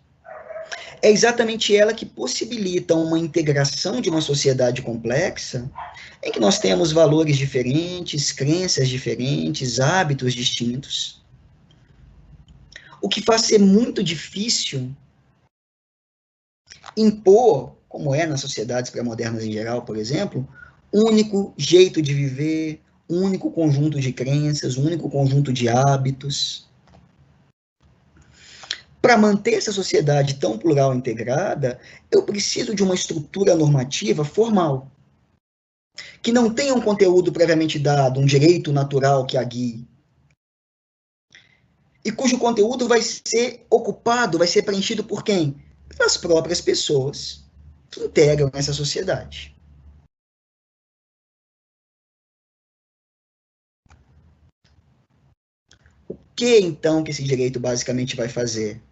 é exatamente ela que possibilita uma integração de uma sociedade complexa, em que nós temos valores diferentes, crenças diferentes, hábitos distintos, o que faz ser muito difícil impor, como é nas sociedades pré-modernas em geral, por exemplo, um único jeito de viver, um único conjunto de crenças, um único conjunto de hábitos. Para manter essa sociedade tão plural e integrada, eu preciso de uma estrutura normativa formal, que não tenha um conteúdo previamente dado, um direito natural que a guie, e cujo conteúdo vai ser ocupado, vai ser preenchido por quem? Pelas próprias pessoas que integram essa sociedade. O que, então, que esse direito basicamente vai fazer?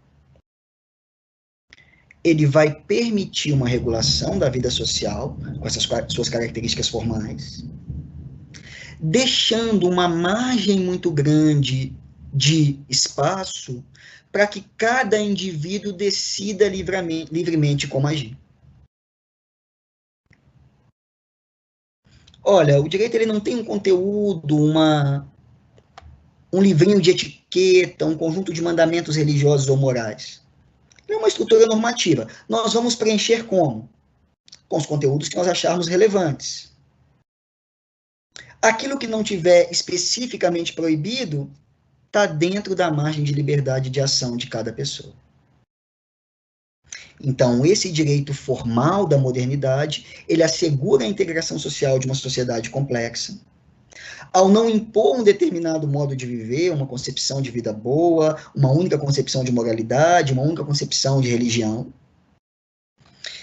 Ele vai permitir uma regulação da vida social, com essas suas características formais, deixando uma margem muito grande de espaço para que cada indivíduo decida livremente como agir. Olha, o direito ele não tem um conteúdo, um livrinho de etiqueta, um conjunto de mandamentos religiosos ou morais. Ele é uma estrutura normativa. Nós vamos preencher como? Com os conteúdos que nós acharmos relevantes. Aquilo que não tiver especificamente proibido está dentro da margem de liberdade de ação de cada pessoa. Então, esse direito formal da modernidade, ele assegura a integração social de uma sociedade complexa, ao não impor um determinado modo de viver, uma concepção de vida boa, uma única concepção de moralidade, uma única concepção de religião,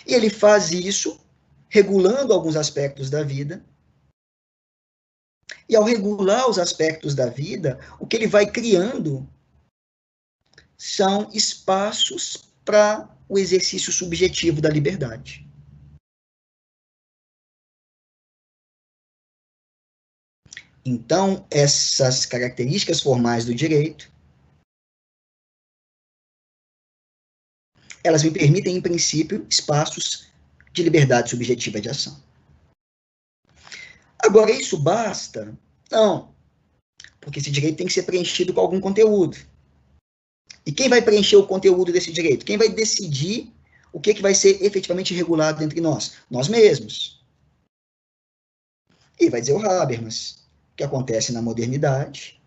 E ele faz isso regulando alguns aspectos da vida. E ao regular os aspectos da vida, o que ele vai criando são espaços para o exercício subjetivo da liberdade. Então, essas características formais do direito, elas me permitem, em princípio, espaços de liberdade subjetiva de ação. Agora, isso basta? Não, porque esse direito tem que ser preenchido com algum conteúdo. E quem vai preencher o conteúdo desse direito? Quem vai decidir o que vai ser efetivamente regulado entre nós? Nós mesmos. E vai dizer o Habermas. O que acontece na modernidade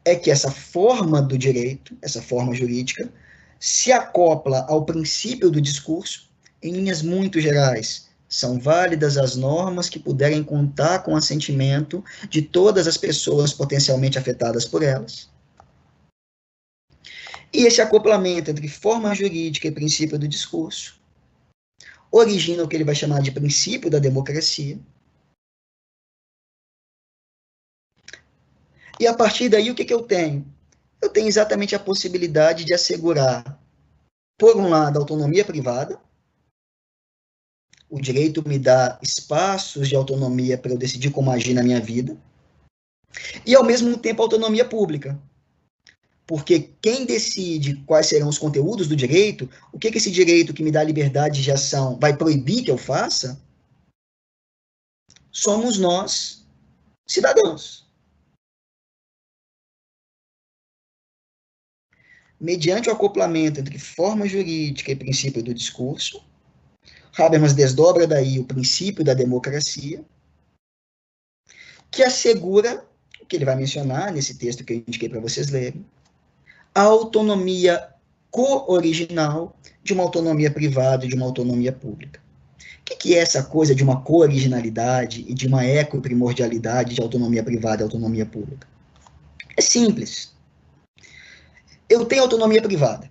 é que essa forma do direito, essa forma jurídica, se acopla ao princípio do discurso em linhas muito gerais. São válidas as normas que puderem contar com o assentimento de todas as pessoas potencialmente afetadas por elas. E esse acoplamento entre forma jurídica e princípio do discurso origina o que ele vai chamar de princípio da democracia. E a partir daí, o que eu tenho? Eu tenho exatamente a possibilidade de assegurar, por um lado, a autonomia privada. O direito me dá espaços de autonomia para eu decidir como agir na minha vida. E, ao mesmo tempo, a autonomia pública. Porque quem decide quais serão os conteúdos do direito, o que esse direito que me dá liberdade de ação vai proibir que eu faça, somos nós, cidadãos. Mediante o acoplamento entre forma jurídica e princípio do discurso, Habermas desdobra daí o princípio da democracia, que assegura, o que ele vai mencionar nesse texto que eu indiquei para vocês lerem, a autonomia co-original de uma autonomia privada e de uma autonomia pública. O que é essa coisa de uma co-originalidade e de uma eco-primordialidade de autonomia privada e autonomia pública? É simples. Eu tenho autonomia privada.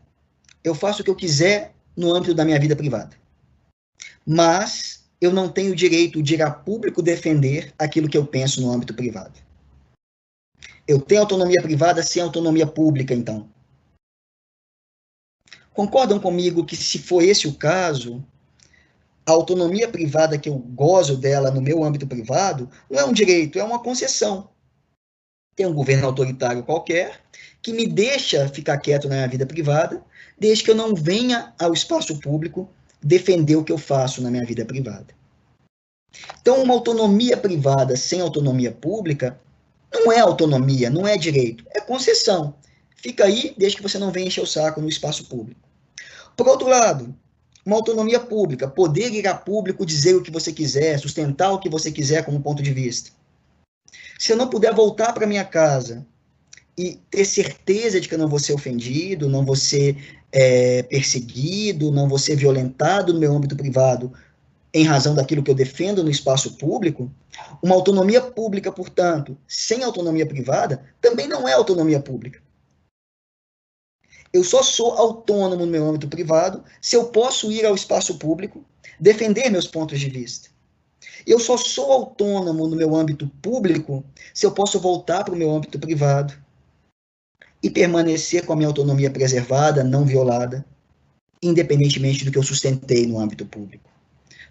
Eu faço o que eu quiser no âmbito da minha vida privada. Mas eu não tenho o direito de ir a público defender aquilo que eu penso no âmbito privado. Eu tenho autonomia privada sem autonomia pública, então. Concordam comigo que, se for esse o caso, a autonomia privada que eu gozo dela no meu âmbito privado não é um direito, é uma concessão. Tem um governo autoritário qualquer que me deixa ficar quieto na minha vida privada, desde que eu não venha ao espaço público defender o que eu faço na minha vida privada. Então, uma autonomia privada sem autonomia pública não é autonomia, não é direito, é concessão. Fica aí desde que você não venha encher o saco no espaço público. Por outro lado, uma autonomia pública, poder ir a público dizer o que você quiser, sustentar o que você quiser como ponto de vista. Se eu não puder voltar para minha casa e ter certeza de que eu não vou ser ofendido, não vou ser perseguido, não vou ser violentado no meu âmbito privado em razão daquilo que eu defendo no espaço público, uma autonomia pública, portanto, sem autonomia privada, também não é autonomia pública. Eu só sou autônomo no meu âmbito privado se eu posso ir ao espaço público defender meus pontos de vista. Eu só sou autônomo no meu âmbito público se eu posso voltar para o meu âmbito privado e permanecer com a minha autonomia preservada, não violada, independentemente do que eu sustentei no âmbito público.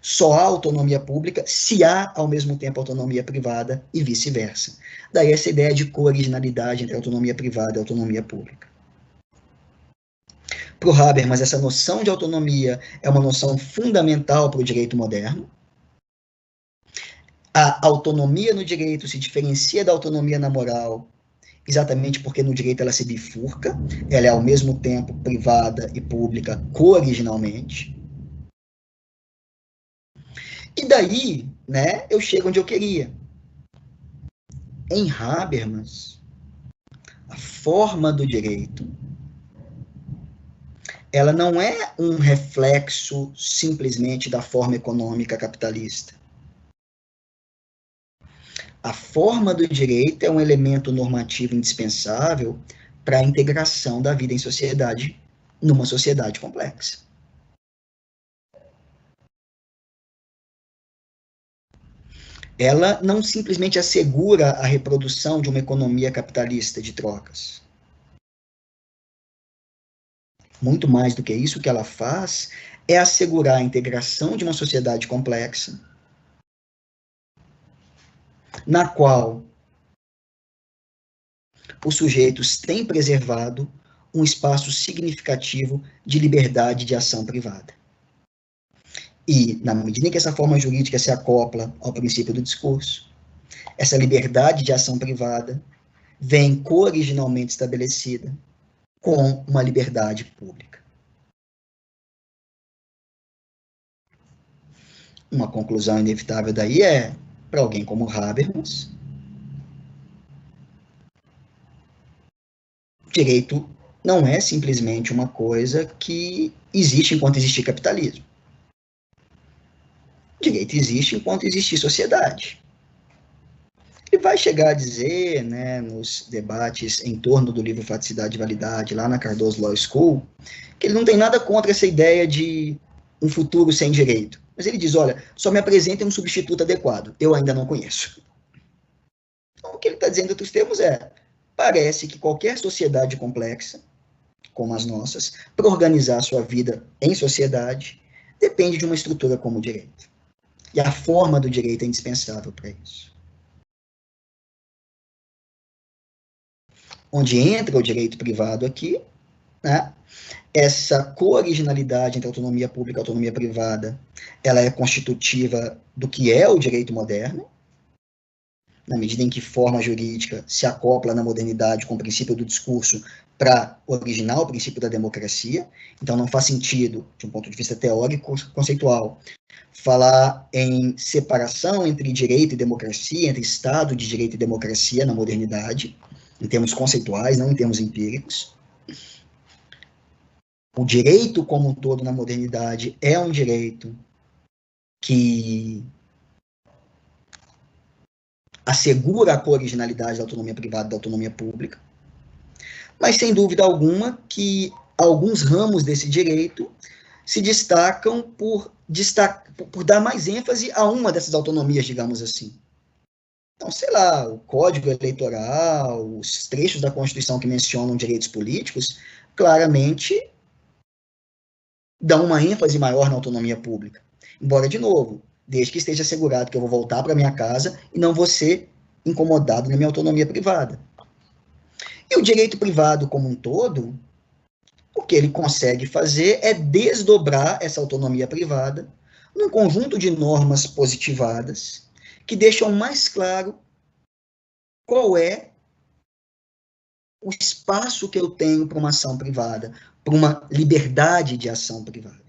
Só há autonomia pública se há, ao mesmo tempo, autonomia privada e vice-versa. Daí essa ideia de co-originalidade entre autonomia privada e autonomia pública. Para o Habermas, essa noção de autonomia é uma noção fundamental para o direito moderno. A autonomia no direito se diferencia da autonomia na moral, exatamente porque no direito ela se bifurca, ela é ao mesmo tempo privada e pública co-originalmente. E daí, né, eu chego onde eu queria. Em Habermas, a forma do direito, ela não é um reflexo simplesmente da forma econômica capitalista. A forma do direito é um elemento normativo indispensável para a integração da vida em sociedade, numa sociedade complexa. ela não simplesmente assegura a reprodução de uma economia capitalista de trocas. Muito mais do que isso, o que ela faz é assegurar a integração de uma sociedade complexa, na qual os sujeitos têm preservado um espaço significativo de liberdade de ação privada. E, na medida em que essa forma jurídica se acopla ao princípio do discurso, essa liberdade de ação privada vem co-originalmente estabelecida com uma liberdade pública. Uma conclusão inevitável daí é, para alguém como Habermas, direito não é simplesmente uma coisa que existe enquanto existir capitalismo. Direito existe enquanto existir sociedade. Ele vai chegar a dizer, né, nos debates em torno do livro Faticidade e Validade, lá na Cardoso Law School, que ele não tem nada contra essa ideia de um futuro sem direito. Mas ele diz, olha, só me apresentem um substituto adequado. Eu ainda não conheço. Então, o que ele está dizendo em outros termos é, parece que qualquer sociedade complexa, como as nossas, para organizar a sua vida em sociedade, depende de uma estrutura como o direito. E a forma do direito é indispensável para isso. Onde entra o direito privado aqui, né? Essa co-originalidade entre autonomia pública e autonomia privada, ela é constitutiva do que é o direito moderno, na medida em que forma jurídica se acopla na modernidade com o princípio do discurso para originar o princípio da democracia. Então, não faz sentido, de um ponto de vista teórico, conceitual, falar em separação entre direito e democracia, entre Estado de direito e democracia na modernidade, em termos conceituais, não em termos empíricos. O direito como um todo na modernidade é um direito que assegura a co-originalidade da autonomia privada e da autonomia pública, mas sem dúvida alguma que alguns ramos desse direito se destacam por dar mais ênfase a uma dessas autonomias, digamos assim. Então, sei lá, o Código Eleitoral, os trechos da Constituição que mencionam direitos políticos, claramente dão uma ênfase maior na autonomia pública. Embora, de novo, desde que esteja assegurado que eu vou voltar para minha casa e não vou ser incomodado na minha autonomia privada. E o direito privado como um todo, o que ele consegue fazer é desdobrar essa autonomia privada num conjunto de normas positivadas que deixam mais claro qual é o espaço que eu tenho para uma ação privada, para uma liberdade de ação privada.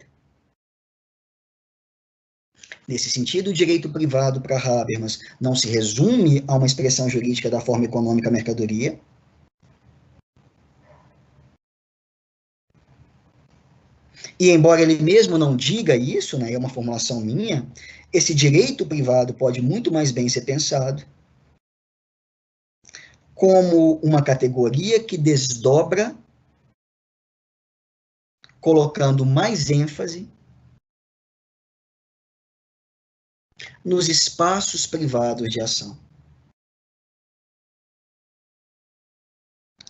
Nesse sentido, o direito privado para Habermas não se resume a uma expressão jurídica da forma econômica mercadoria. E embora ele mesmo não diga isso, né, é uma formulação minha, esse direito privado pode muito mais bem ser pensado como uma categoria que desdobra, colocando mais ênfase nos espaços privados de ação.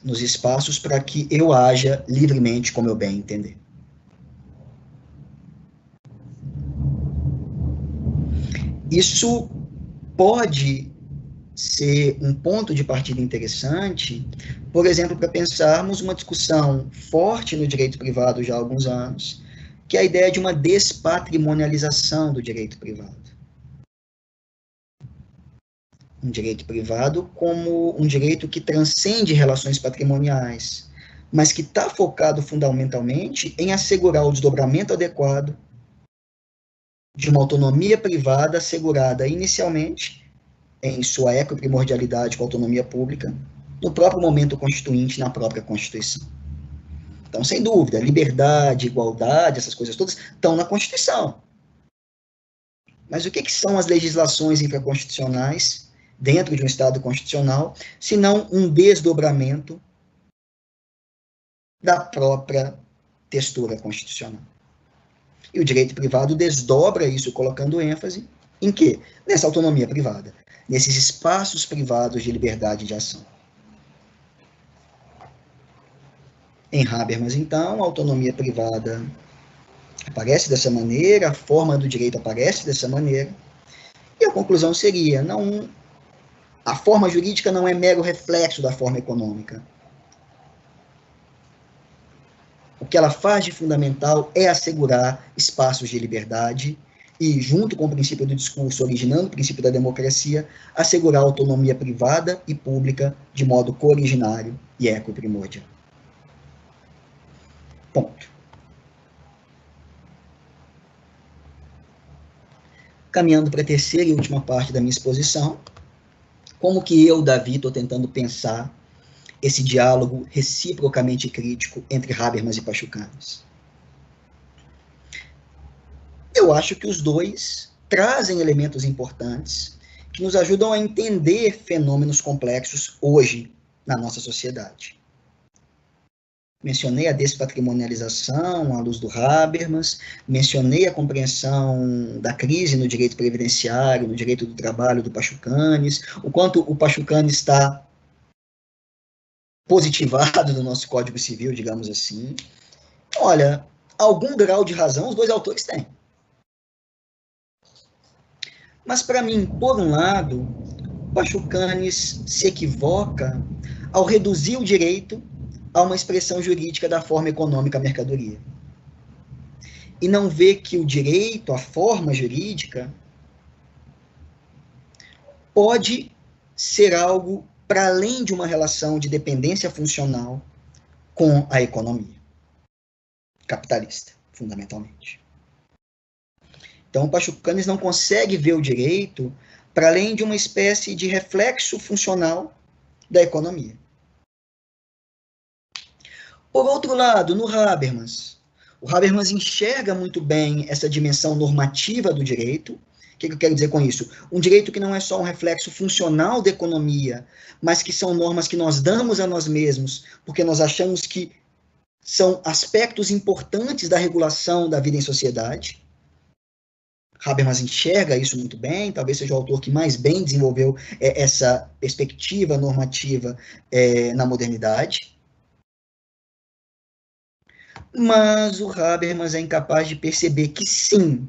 Nos espaços para que eu haja livremente como eu bem entender. Isso pode ser um ponto de partida interessante, por exemplo, para pensarmos uma discussão forte no direito privado já há alguns anos, que é a ideia de uma despatrimonialização do direito privado. Um direito privado como um direito que transcende relações patrimoniais, mas que está focado fundamentalmente em assegurar o desdobramento adequado de uma autonomia privada assegurada inicialmente em sua ecoprimordialidade com a autonomia pública, no próprio momento constituinte, na própria Constituição. Então, sem dúvida, liberdade, igualdade, essas coisas todas estão na Constituição. Mas o que são as legislações infraconstitucionais dentro de um Estado constitucional, se não um desdobramento da própria textura constitucional? E o direito privado desdobra isso, colocando ênfase Em quê? Nessa autonomia privada, nesses espaços privados de liberdade de ação. Em Habermas, então, a autonomia privada aparece dessa maneira, a forma do direito aparece dessa maneira, e a conclusão seria, não, a forma jurídica não é mero reflexo da forma econômica. O que ela faz de fundamental é assegurar espaços de liberdade e, junto com o princípio do discurso, originando o princípio da democracia, assegurar a autonomia privada e pública de modo co-originário e eco-primordial. Ponto. Caminhando para a terceira e última parte da minha exposição, como que eu, Davi, estou tentando pensar esse diálogo reciprocamente crítico entre Habermas e Pachucanes. Eu acho que os dois trazem elementos importantes que nos ajudam a entender fenômenos complexos hoje na nossa sociedade. Mencionei a despatrimonialização à luz do Habermas, mencionei a compreensão da crise no direito previdenciário, no direito do trabalho do Pachucanes, o quanto o Pachucanes está positivado no nosso Código Civil, digamos assim. Olha, algum grau de razão os dois autores têm. Mas, para mim, por um lado, Pachucanes se equivoca ao reduzir o direito a uma expressão jurídica da forma econômica mercadoria. E não vê que o direito, a forma jurídica, pode ser algo para além de uma relação de dependência funcional com a economia capitalista, fundamentalmente. Então, o Pachucanes não consegue ver o direito para além de uma espécie de reflexo funcional da economia. Por outro lado, no Habermas, o Habermas enxerga muito bem essa dimensão normativa do direito. O que eu quero dizer com isso? Um direito que não é só um reflexo funcional da economia, mas que são normas que nós damos a nós mesmos, porque nós achamos que são aspectos importantes da regulação da vida em sociedade. Habermas enxerga isso muito bem, talvez seja o autor que mais bem desenvolveu essa perspectiva normativa na modernidade. Mas o Habermas é incapaz de perceber que sim,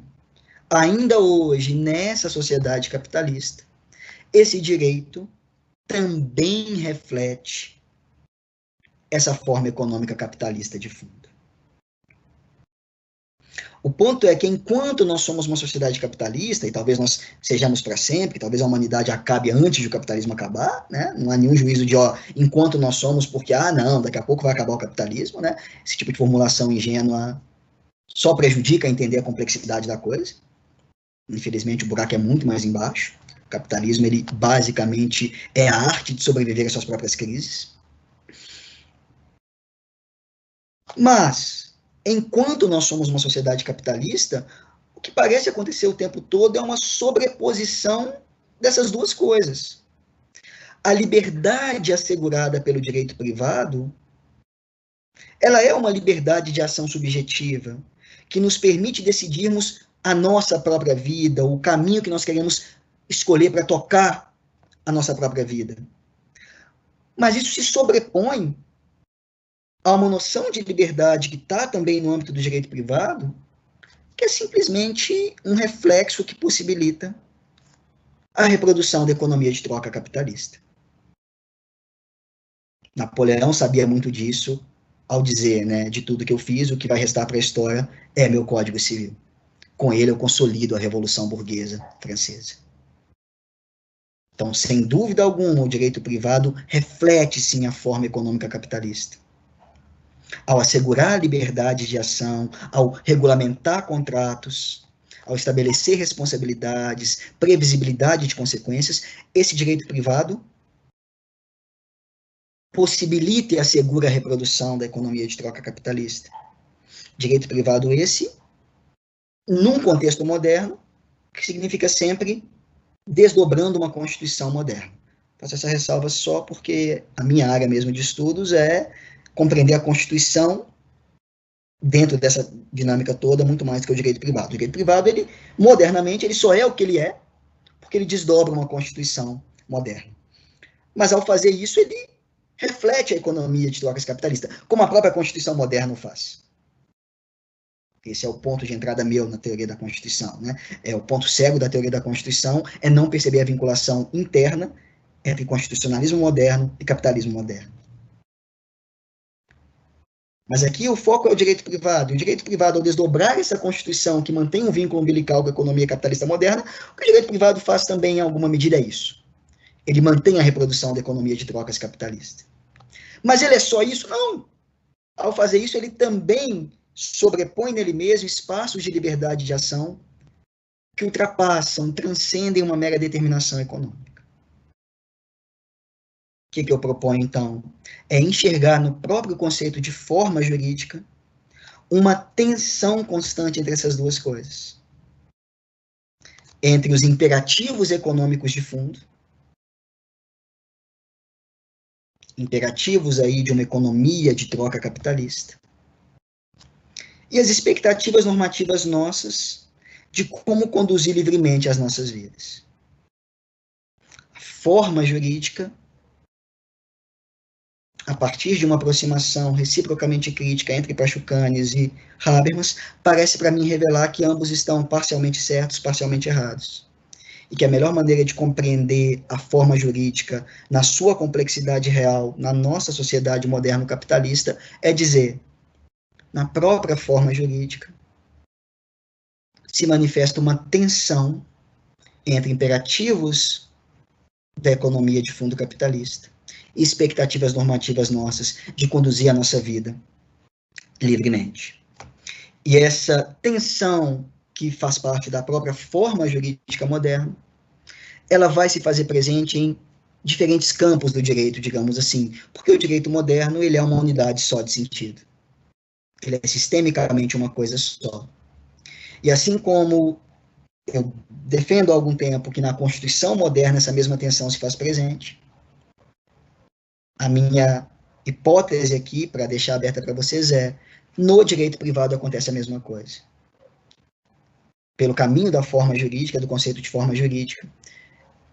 ainda hoje, nessa sociedade capitalista, esse direito também reflete essa forma econômica capitalista de fundo. O ponto é que, enquanto nós somos uma sociedade capitalista, e talvez nós sejamos para sempre, talvez a humanidade acabe antes do capitalismo acabar, né? Não há nenhum juízo de, enquanto nós somos, porque, não, daqui a pouco vai acabar o capitalismo, né? Esse tipo de formulação ingênua só prejudica entender a complexidade da coisa. Infelizmente, o buraco é muito mais embaixo. O capitalismo, ele basicamente é a arte de sobreviver às suas próprias crises. Mas, enquanto nós somos uma sociedade capitalista, o que parece acontecer o tempo todo é uma sobreposição dessas duas coisas. A liberdade assegurada pelo direito privado, ela é uma liberdade de ação subjetiva, que nos permite decidirmos a nossa própria vida, o caminho que nós queremos escolher para tocar a nossa própria vida. Mas isso se sobrepõe a uma noção de liberdade que está também no âmbito do direito privado, que é simplesmente um reflexo que possibilita a reprodução da economia de troca capitalista. Napoleão sabia muito disso ao dizer, né, de tudo que eu fiz, o que vai restar para a história é meu Código Civil. Com ele eu consolido a Revolução Burguesa Francesa. Então, sem dúvida alguma, o direito privado reflete, sim, a forma econômica capitalista. Ao assegurar a liberdade de ação, ao regulamentar contratos, ao estabelecer responsabilidades, previsibilidade de consequências, esse direito privado possibilita e assegura a reprodução da economia de troca capitalista. Direito privado esse, num contexto moderno, que significa sempre desdobrando uma Constituição moderna. Faço essa ressalva só porque a minha área mesmo de estudos é compreender a Constituição dentro dessa dinâmica toda, muito mais do que o direito privado. O direito privado, ele, modernamente, ele só é o que ele é, porque ele desdobra uma Constituição moderna. Mas, ao fazer isso, ele reflete a economia de trocas capitalista, como a própria Constituição moderna o faz. Esse é o ponto de entrada meu na teoria da Constituição, né? É o ponto cego da teoria da Constituição, é não perceber a vinculação interna entre constitucionalismo moderno e capitalismo moderno. Mas aqui o foco é o direito privado. O direito privado, ao desdobrar essa Constituição que mantém um vínculo umbilical com a economia capitalista moderna, o que o direito privado faz também, em alguma medida, é isso. Ele mantém a reprodução da economia de trocas capitalista. Mas ele é só isso? Não. Ao fazer isso, ele também sobrepõe nele mesmo espaços de liberdade de ação que ultrapassam, transcendem uma mera determinação econômica. O que eu proponho, então? É enxergar no próprio conceito de forma jurídica uma tensão constante entre essas duas coisas. Entre os imperativos econômicos de fundo, imperativos aí de uma economia de troca capitalista, e as expectativas normativas nossas de como conduzir livremente as nossas vidas. A forma jurídica, a partir de uma aproximação reciprocamente crítica entre Pachucanes e Habermas, parece para mim revelar que ambos estão parcialmente certos, parcialmente errados. E que a melhor maneira de compreender a forma jurídica na sua complexidade real, na nossa sociedade moderna capitalista, é dizer, na própria forma jurídica, se manifesta uma tensão entre imperativos da economia de fundo capitalista e expectativas normativas nossas de conduzir a nossa vida livremente. E essa tensão que faz parte da própria forma jurídica moderna, ela vai se fazer presente em diferentes campos do direito, digamos assim, porque o direito moderno ele é uma unidade só de sentido. Ele é sistemicamente uma coisa só. E assim como eu defendo há algum tempo que na Constituição moderna essa mesma tensão se faz presente, a minha hipótese aqui, para deixar aberta para vocês, é no direito privado acontece a mesma coisa. Pelo caminho da forma jurídica, do conceito de forma jurídica,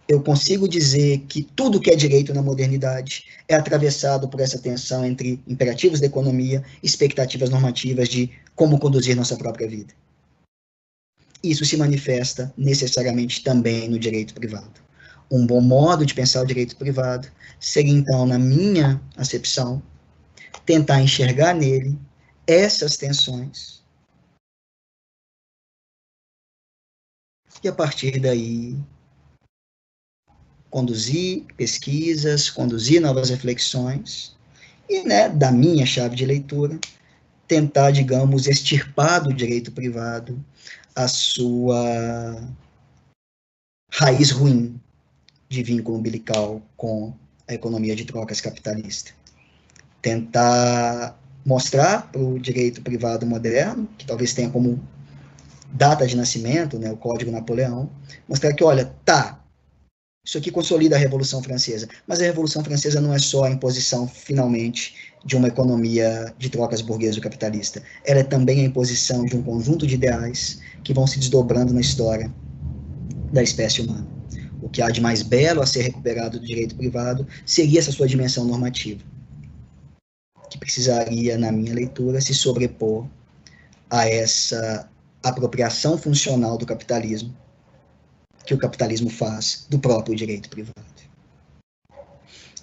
eu consigo dizer que tudo que é direito na modernidade é atravessado por essa tensão entre imperativos da economia e expectativas normativas de como conduzir nossa própria vida. Isso se manifesta necessariamente também no direito privado. Um bom modo de pensar o direito privado seria, então, na minha acepção, tentar enxergar nele essas tensões e, a partir daí, conduzir pesquisas, conduzir novas reflexões e, né, da minha chave de leitura, tentar, digamos, extirpar do direito privado a sua raiz ruim de vínculo umbilical com a economia de trocas capitalista. Tentar mostrar para o direito privado moderno, que talvez tenha como data de nascimento, né, o Código Napoleão, mostrar que, olha, tá, isso aqui consolida a Revolução Francesa, mas a Revolução Francesa não é só a imposição, finalmente, de uma economia de trocas burgueso-capitalista. Ela é também a imposição de um conjunto de ideais que vão se desdobrando na história da espécie humana. O que há de mais belo a ser recuperado do direito privado seria essa sua dimensão normativa, que precisaria, na minha leitura, se sobrepor a essa apropriação funcional do capitalismo, que o capitalismo faz do próprio direito privado.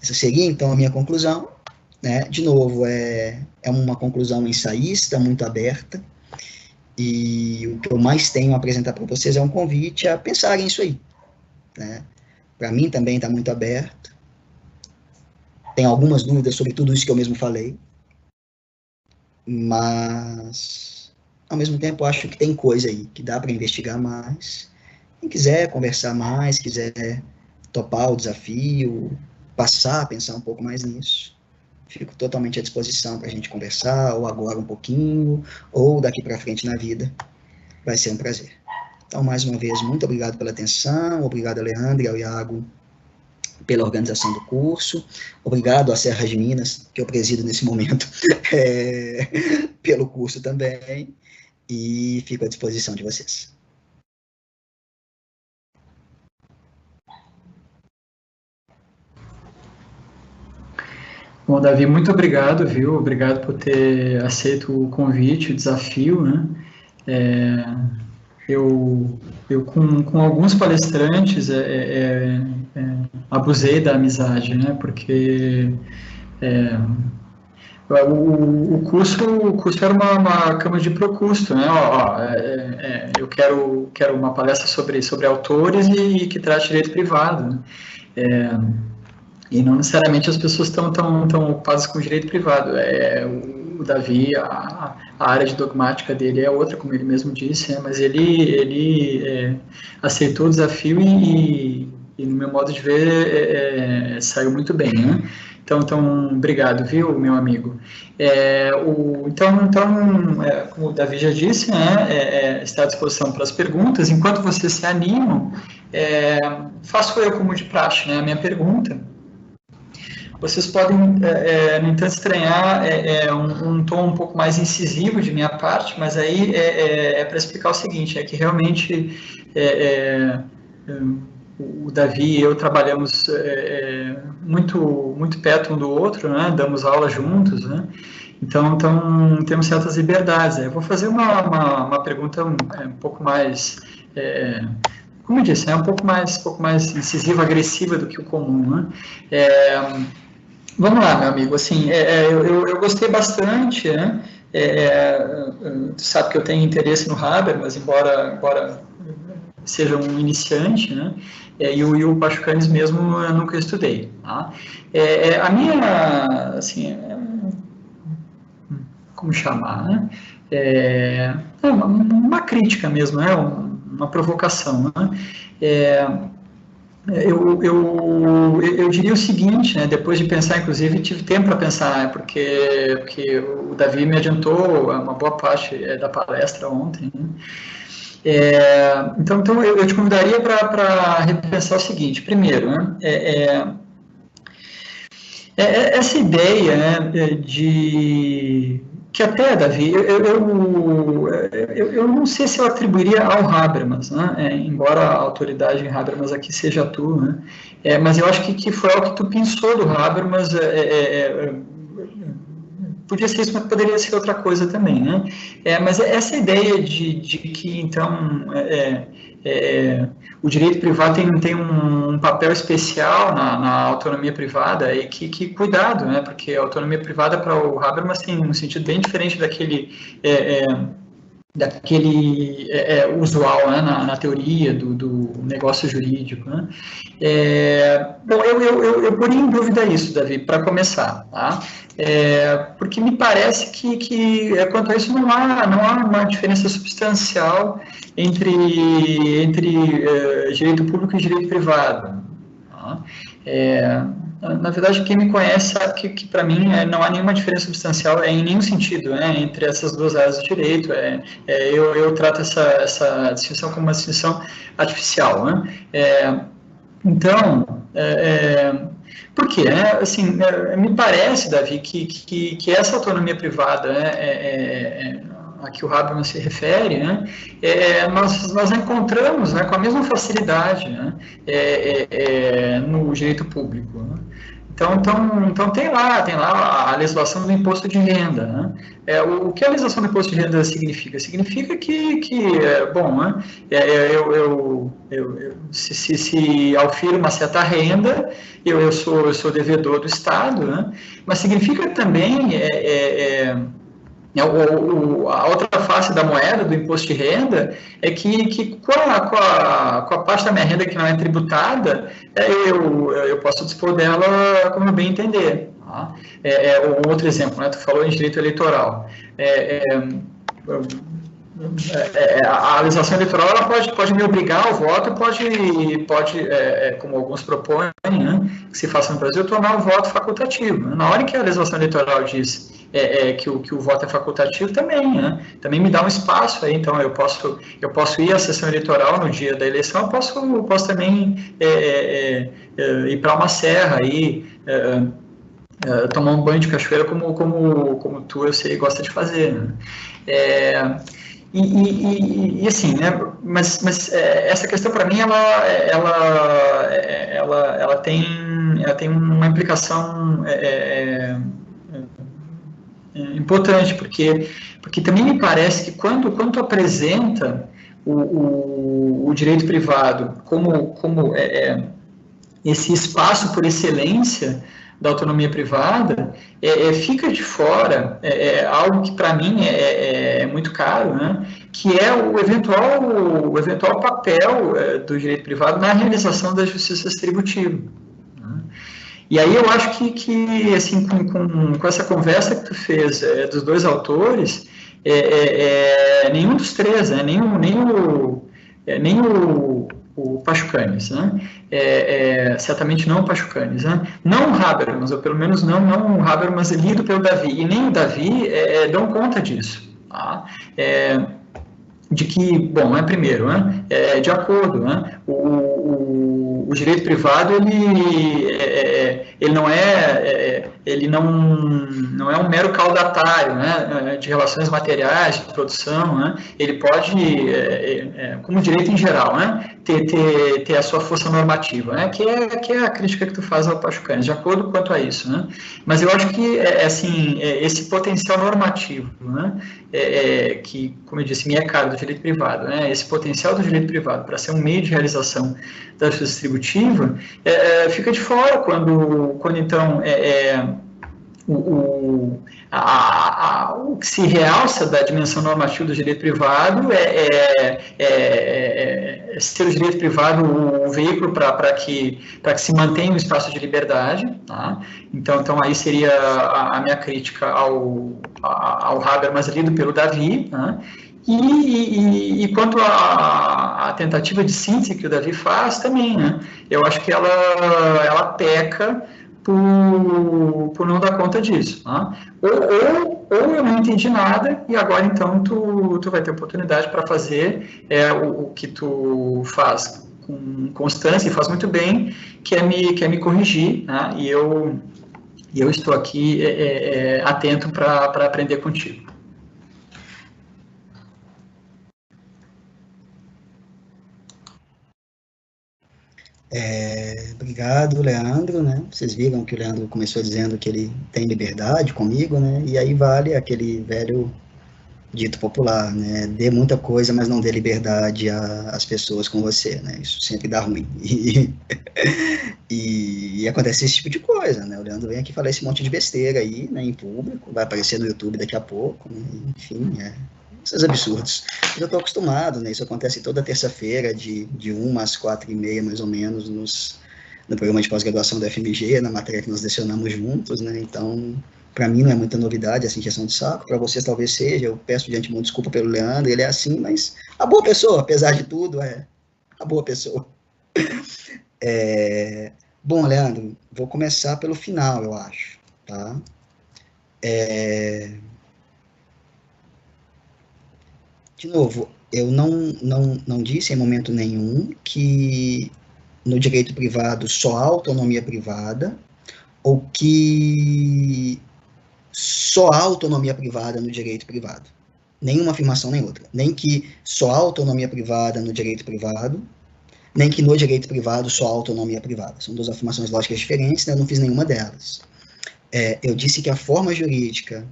Essa seria, então, a minha conclusão. Né? De novo, é uma conclusão ensaísta, muito aberta, e o que eu mais tenho a apresentar para vocês é um convite a pensarem isso aí. Né? Para mim também está muito aberto. Tenho algumas dúvidas sobre tudo isso que eu mesmo falei, mas, ao mesmo tempo, acho que tem coisa aí que dá para investigar mais. Quem quiser conversar mais, quiser topar o desafio, passar a pensar um pouco mais nisso, fico totalmente à disposição para a gente conversar, ou agora um pouquinho, ou daqui para frente na vida. Vai ser um prazer. Então, mais uma vez, muito obrigado pela atenção, obrigado, Alejandro e ao Iago, pela organização do curso, obrigado à Serra de Minas, que eu presido nesse momento, pelo curso também, e fico à disposição de vocês. Bom, Davi, muito obrigado, viu? Obrigado por ter aceito o convite, o desafio, né? Eu com alguns palestrantes abusei da amizade, né? Porque o curso era uma cama de procusto, né? Eu quero uma palestra sobre autores e que trate direito privado, né? E não necessariamente as pessoas estão tão ocupadas com o direito privado. O Davi, a área de dogmática dele é outra, como ele mesmo disse, mas ele aceitou o desafio e, no meu modo de ver, saiu muito bem, né? Então, obrigado, viu, meu amigo? Como o Davi já disse, né, está à disposição para as perguntas. Enquanto vocês se animam, faço eu como de praxe, né, a minha pergunta. Vocês podem, no entanto, estranhar um tom um pouco mais incisivo de minha parte, mas aí para explicar o seguinte, que realmente o Davi e eu trabalhamos muito perto um do outro, né? Damos aula juntos, né? Então temos certas liberdades. Eu vou fazer uma pergunta um pouco mais... como eu disse, um pouco mais incisiva, agressiva do que o comum, né? Vamos lá, meu amigo, assim, eu gostei bastante, né? Tu sabe que eu tenho interesse no Habermas, embora seja um iniciante, né? E o Pachucanes mesmo eu nunca estudei, tá? A minha, assim, como chamar, né? Uma crítica mesmo, né? Uma provocação, né? Eu diria o seguinte, né, depois de pensar, inclusive, tive tempo para pensar, porque o Davi me adiantou uma boa parte da palestra ontem, né? Então eu te convidaria para repensar o seguinte. Primeiro, né, essa ideia, né, que até, Davi, eu não sei se eu atribuiria ao Habermas, né? Embora a autoridade em Habermas aqui seja tu, né? Mas eu acho que foi algo que tu pensou do Habermas, podia ser isso, mas poderia ser outra coisa também, né? Mas essa ideia de que, então, o direito privado tem um papel especial na autonomia privada e que cuidado, né? Porque a autonomia privada para o Habermas tem um sentido bem diferente daquele usual, né, na teoria do negócio jurídico, né? Bom, eu poria em dúvida isso, Davi, para começar, tá? Porque me parece que quanto a isso não há uma diferença substancial entre direito público e direito privado, tá? Na verdade, quem me conhece sabe que para mim não há nenhuma diferença substancial em nenhum sentido, né, entre essas duas áreas do direito. Eu trato essa distinção como uma distinção artificial, né? Então, por quê? Assim, me parece, Davi, que essa autonomia privada, né, a que o Habermas se refere, né, nós encontramos, né, com a mesma facilidade, né, no direito público, né? Então tem lá a legislação do imposto de renda, né? O que a legislação do imposto de renda significa? Significa bom, né, se aufiro uma certa renda, eu sou devedor do Estado, né? Mas significa também a outra face da moeda, do imposto de renda, é que com a parte da minha renda que não é tributada, eu posso dispor dela como eu bem entender. Tá? Um outro exemplo, né? Tu falou em direito eleitoral. A legislação eleitoral ela pode me obrigar ao voto, pode como alguns propõem, né, que se faça no Brasil, tornar o voto facultativo. Na hora que a legislação eleitoral diz que o voto é facultativo, também, né, também me dá um espaço aí. Então eu posso ir à sessão eleitoral no dia da eleição, eu posso também ir para uma serra aí, tomar um banho de cachoeira como tu, eu sei, gosta de fazer, né? E assim, né? Mas essa questão para mim ela tem uma implicação importante, porque também me parece que quando tu apresenta o direito privado como esse espaço por excelência da autonomia privada, fica de fora algo que para mim é muito caro, né? Que é o eventual papel do direito privado na realização da justiça distributiva. Né? E aí eu acho que assim, com essa conversa que tu fez dos dois autores, nenhum dos três, né? nem o Pachucanes, né? Certamente não o Pachucanes, né? Não o Habermas, ou pelo menos não o Habermas lido pelo Davi, e nem o Davi dão conta disso. Tá? De que, bom, primeiro, né, de acordo, né, o direito privado ele não é um mero caudatário, né, de relações materiais, de produção, né, ele pode, como direito em geral, né, ter a sua força normativa, né, que é a crítica que tu faz ao Pachucanes, de acordo quanto a isso, né, mas eu acho que, assim, esse potencial normativo, né, que, como eu disse, me é caro do direito privado, né, esse potencial do direito privado para ser um meio de realização da justiça distributiva, fica de fora quando então, o que se realça da dimensão normativa do direito privado ser o direito privado o veículo para que se mantenha um espaço de liberdade, tá? Então aí seria a minha crítica ao Habermas lido pelo Davi, né? E quanto à tentativa de síntese que o Davi faz também, né? Eu acho que ela peca por não dar conta disso. Tá? Ou eu não entendi nada e agora então tu vai ter oportunidade para fazer o que tu faz com constância e faz muito bem, que é me corrigir, né? E eu estou aqui atento para aprender contigo. Obrigado, Leandro, né? Vocês viram que o Leandro começou dizendo que ele tem liberdade comigo, né? E aí vale aquele velho dito popular, né? Dê muita coisa, mas não dê liberdade às pessoas com você, né? Isso sempre dá ruim. E acontece esse tipo de coisa, né? O Leandro vem aqui falar esse monte de besteira aí, né? Em público, vai aparecer no YouTube daqui a pouco, né? Enfim, esses absurdos. Eu já estou acostumado, né? Isso acontece toda terça-feira, de 1 às 4h30, mais ou menos, no programa de pós-graduação da FMG, na matéria que nós lecionamos juntos, né? Então, para mim não é muita novidade essa injeção de saco, para vocês talvez seja, eu peço de antemão desculpa pelo Leandro, ele é assim, mas a boa pessoa, apesar de tudo, a boa pessoa. Bom, Leandro, vou começar pelo final, eu acho, tá? De novo, eu não disse em momento nenhum que no direito privado só há autonomia privada, ou que só há autonomia privada no direito privado. Nenhuma afirmação nem outra. Nem que só há autonomia privada no direito privado, nem que no direito privado só há autonomia privada. São duas afirmações lógicas diferentes, né? Eu não fiz nenhuma delas. Eu disse que a forma jurídica,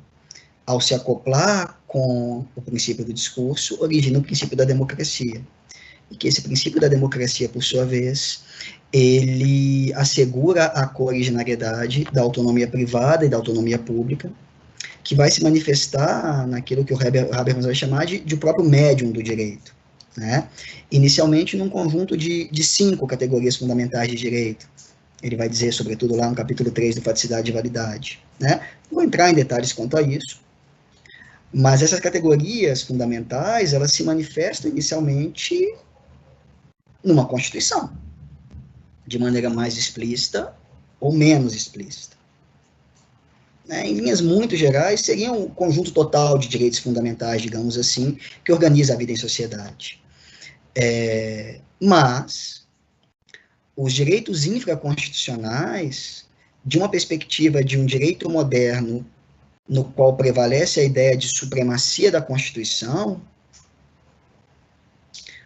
ao se acoplar com o princípio do discurso, origina o princípio da democracia. E que esse princípio da democracia, por sua vez, ele assegura a cooriginariedade da autonomia privada e da autonomia pública, que vai se manifestar naquilo que o Habermas vai chamar de próprio médium do direito. Né? Inicialmente num conjunto de 5 categorias fundamentais de direito. Ele vai dizer, sobretudo lá no capítulo 3 do Faticidade e Validade. Né? Não vou entrar em detalhes quanto a isso, mas essas categorias fundamentais, elas se manifestam inicialmente numa Constituição, de maneira mais explícita ou menos explícita. Em linhas muito gerais, seria um conjunto total de direitos fundamentais, digamos assim, que organiza a vida em sociedade. Mas os direitos infraconstitucionais, de uma perspectiva de um direito moderno, no qual prevalece a ideia de supremacia da Constituição,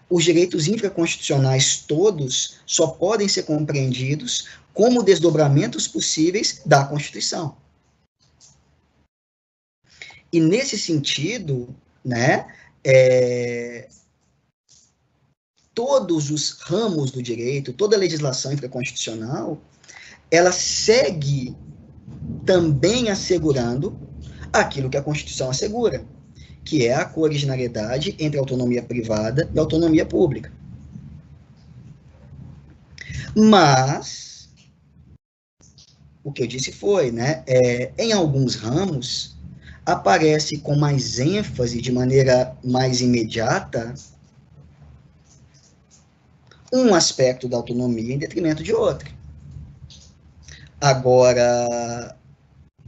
os direitos infraconstitucionais todos só podem ser compreendidos como desdobramentos possíveis da Constituição. E nesse sentido, né, todos os ramos do direito, toda a legislação infraconstitucional, ela segue também assegurando aquilo que a Constituição assegura, que é a cooriginariedade entre a autonomia privada e a autonomia pública. Mas, o que eu disse foi, né, em alguns ramos, aparece com mais ênfase, de maneira mais imediata, um aspecto da autonomia em detrimento de outro. Agora,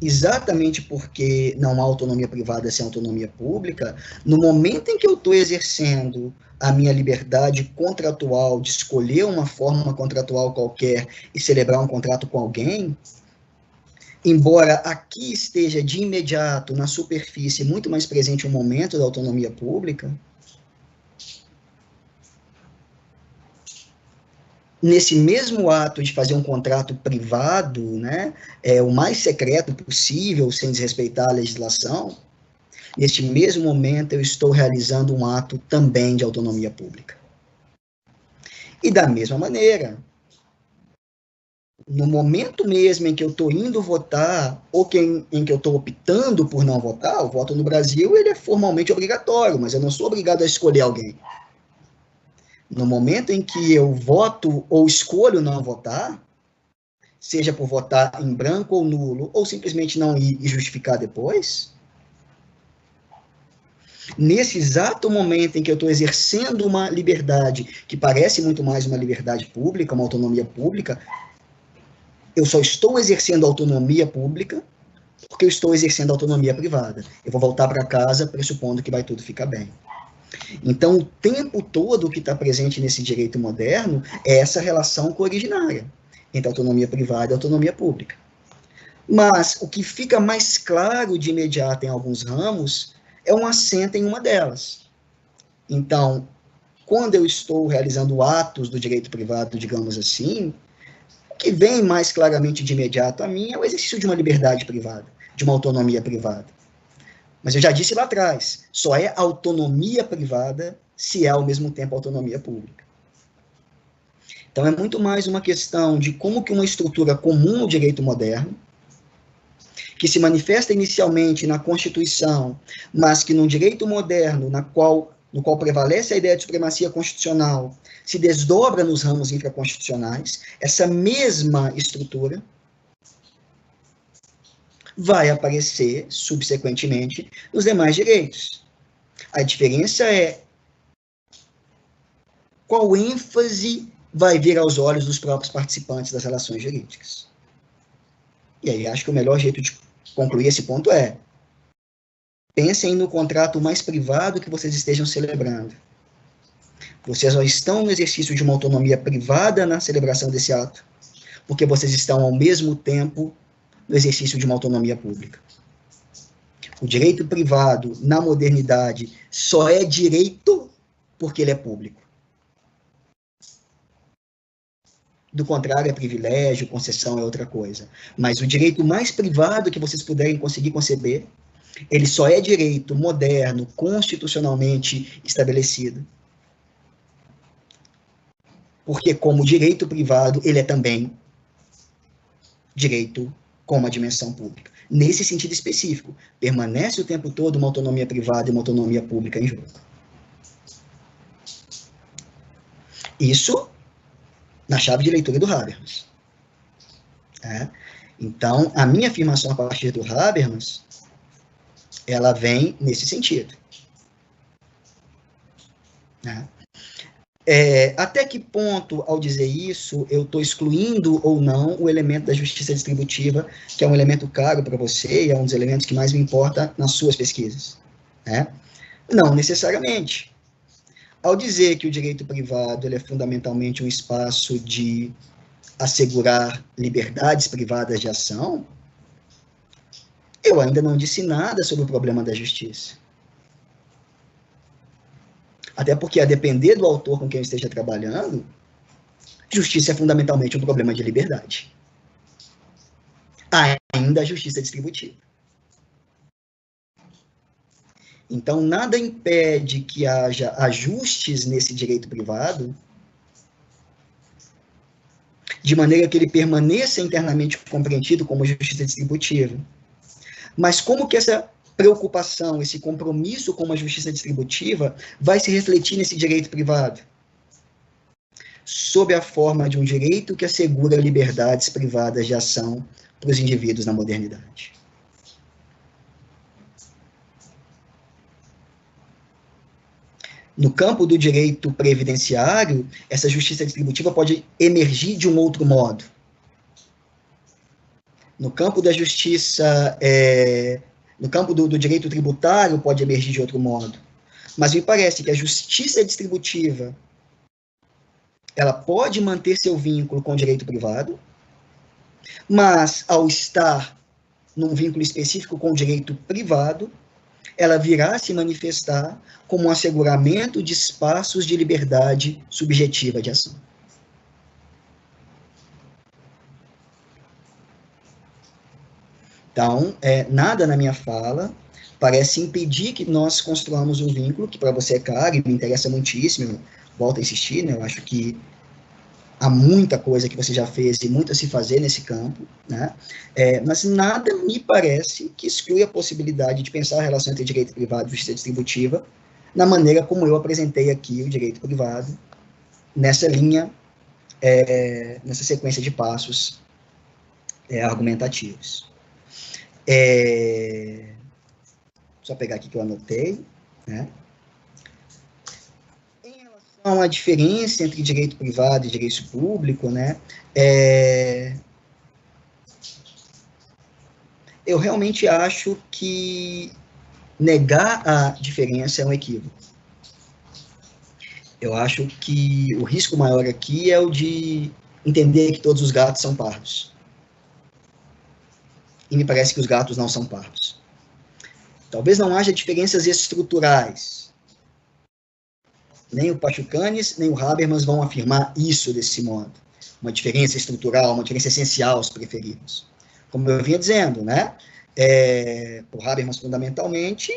exatamente porque não há autonomia privada sem autonomia pública, no momento em que eu estou exercendo a minha liberdade contratual de escolher uma forma contratual qualquer e celebrar um contrato com alguém, embora aqui esteja de imediato, na superfície, muito mais presente o momento da autonomia pública, nesse mesmo ato de fazer um contrato privado, né, o mais secreto possível, sem desrespeitar a legislação, neste mesmo momento eu estou realizando um ato também de autonomia pública. E da mesma maneira, no momento mesmo em que eu estou indo votar, ou em que eu estou optando por não votar, o voto no Brasil ele é formalmente obrigatório, mas eu não sou obrigado a escolher alguém. No momento em que eu voto ou escolho não votar, seja por votar em branco ou nulo, ou simplesmente não ir e justificar depois, nesse exato momento em que eu estou exercendo uma liberdade que parece muito mais uma liberdade pública, uma autonomia pública, eu só estou exercendo autonomia pública porque eu estou exercendo autonomia privada. Eu vou voltar para casa pressupondo que vai tudo ficar bem. Então, o tempo todo que está presente nesse direito moderno é essa relação cooriginária entre autonomia privada e autonomia pública. Mas o que fica mais claro de imediato em alguns ramos é um assento em uma delas. Então, quando eu estou realizando atos do direito privado, digamos assim, o que vem mais claramente de imediato a mim é o exercício de uma liberdade privada, de uma autonomia privada. Mas eu já disse lá atrás, só é autonomia privada se é ao mesmo tempo autonomia pública. Então é muito mais uma questão de como que uma estrutura comum ao direito moderno, que se manifesta inicialmente na Constituição, mas que num direito moderno, no qual prevalece a ideia de supremacia constitucional, se desdobra nos ramos infraconstitucionais, essa mesma estrutura vai aparecer, subsequentemente, nos demais direitos. A diferença é qual ênfase vai vir aos olhos dos próprios participantes das relações jurídicas. E aí, acho que o melhor jeito de concluir esse ponto é: pensem no contrato mais privado que vocês estejam celebrando. Vocês só estão no exercício de uma autonomia privada na celebração desse ato, porque vocês estão, ao mesmo tempo, no exercício de uma autonomia pública. O direito privado, na modernidade, só é direito porque ele é público. Do contrário, é privilégio, concessão é outra coisa. Mas o direito mais privado que vocês puderem conseguir conceber, ele só é direito moderno, constitucionalmente estabelecido. Porque, como direito privado, ele é também direito com uma dimensão pública. Nesse sentido específico, permanece o tempo todo uma autonomia privada e uma autonomia pública em jogo. Isso na chave de leitura do Habermas. Então, a minha afirmação a partir do Habermas, ela vem nesse sentido. Até que ponto, ao dizer isso, eu estou excluindo ou não o elemento da justiça distributiva, que é um elemento caro para você e é um dos elementos que mais me importa nas suas pesquisas? Não necessariamente. Ao dizer que o direito privado ele é fundamentalmente um espaço de assegurar liberdades privadas de ação, eu ainda não disse nada sobre o problema da justiça. Até porque, a depender do autor com quem eu esteja trabalhando, justiça é fundamentalmente um problema de liberdade. Ainda a justiça distributiva. Então, nada impede que haja ajustes nesse direito privado, de maneira que ele permaneça internamente compreendido como justiça distributiva. Mas como que essa preocupação, esse compromisso com uma justiça distributiva vai se refletir nesse direito privado? Sob a forma de um direito que assegura liberdades privadas de ação para os indivíduos na modernidade. No campo do direito previdenciário, essa justiça distributiva pode emergir de um outro modo. No campo da justiça, no campo do direito tributário, pode emergir de outro modo. Mas me parece que a justiça distributiva, ela pode manter seu vínculo com o direito privado, mas, ao estar num vínculo específico com o direito privado, ela virá se manifestar como um asseguramento de espaços de liberdade subjetiva de ação. Então, nada na minha fala parece impedir que nós construamos um vínculo que para você é caro e me interessa muitíssimo, eu volto a insistir, né? Eu acho que há muita coisa que você já fez e muito a se fazer nesse campo, né? Mas nada me parece que exclui a possibilidade de pensar a relação entre direito privado e justiça distributiva na maneira como eu apresentei aqui o direito privado, nessa linha, nessa sequência de passos argumentativos. Só pegar aqui que eu anotei, né? A diferença entre direito privado e direito público, né, eu realmente acho que negar a diferença é um equívoco. Eu acho que o risco maior aqui é o de entender que todos os gatos são pardos. E me parece que os gatos não são pardos. Talvez não haja diferenças estruturais. Nem o Pachucanes, nem o Habermas vão afirmar isso desse modo. Uma diferença estrutural, uma diferença essencial aos preferidos. Como eu vinha dizendo, né? O Habermas, fundamentalmente,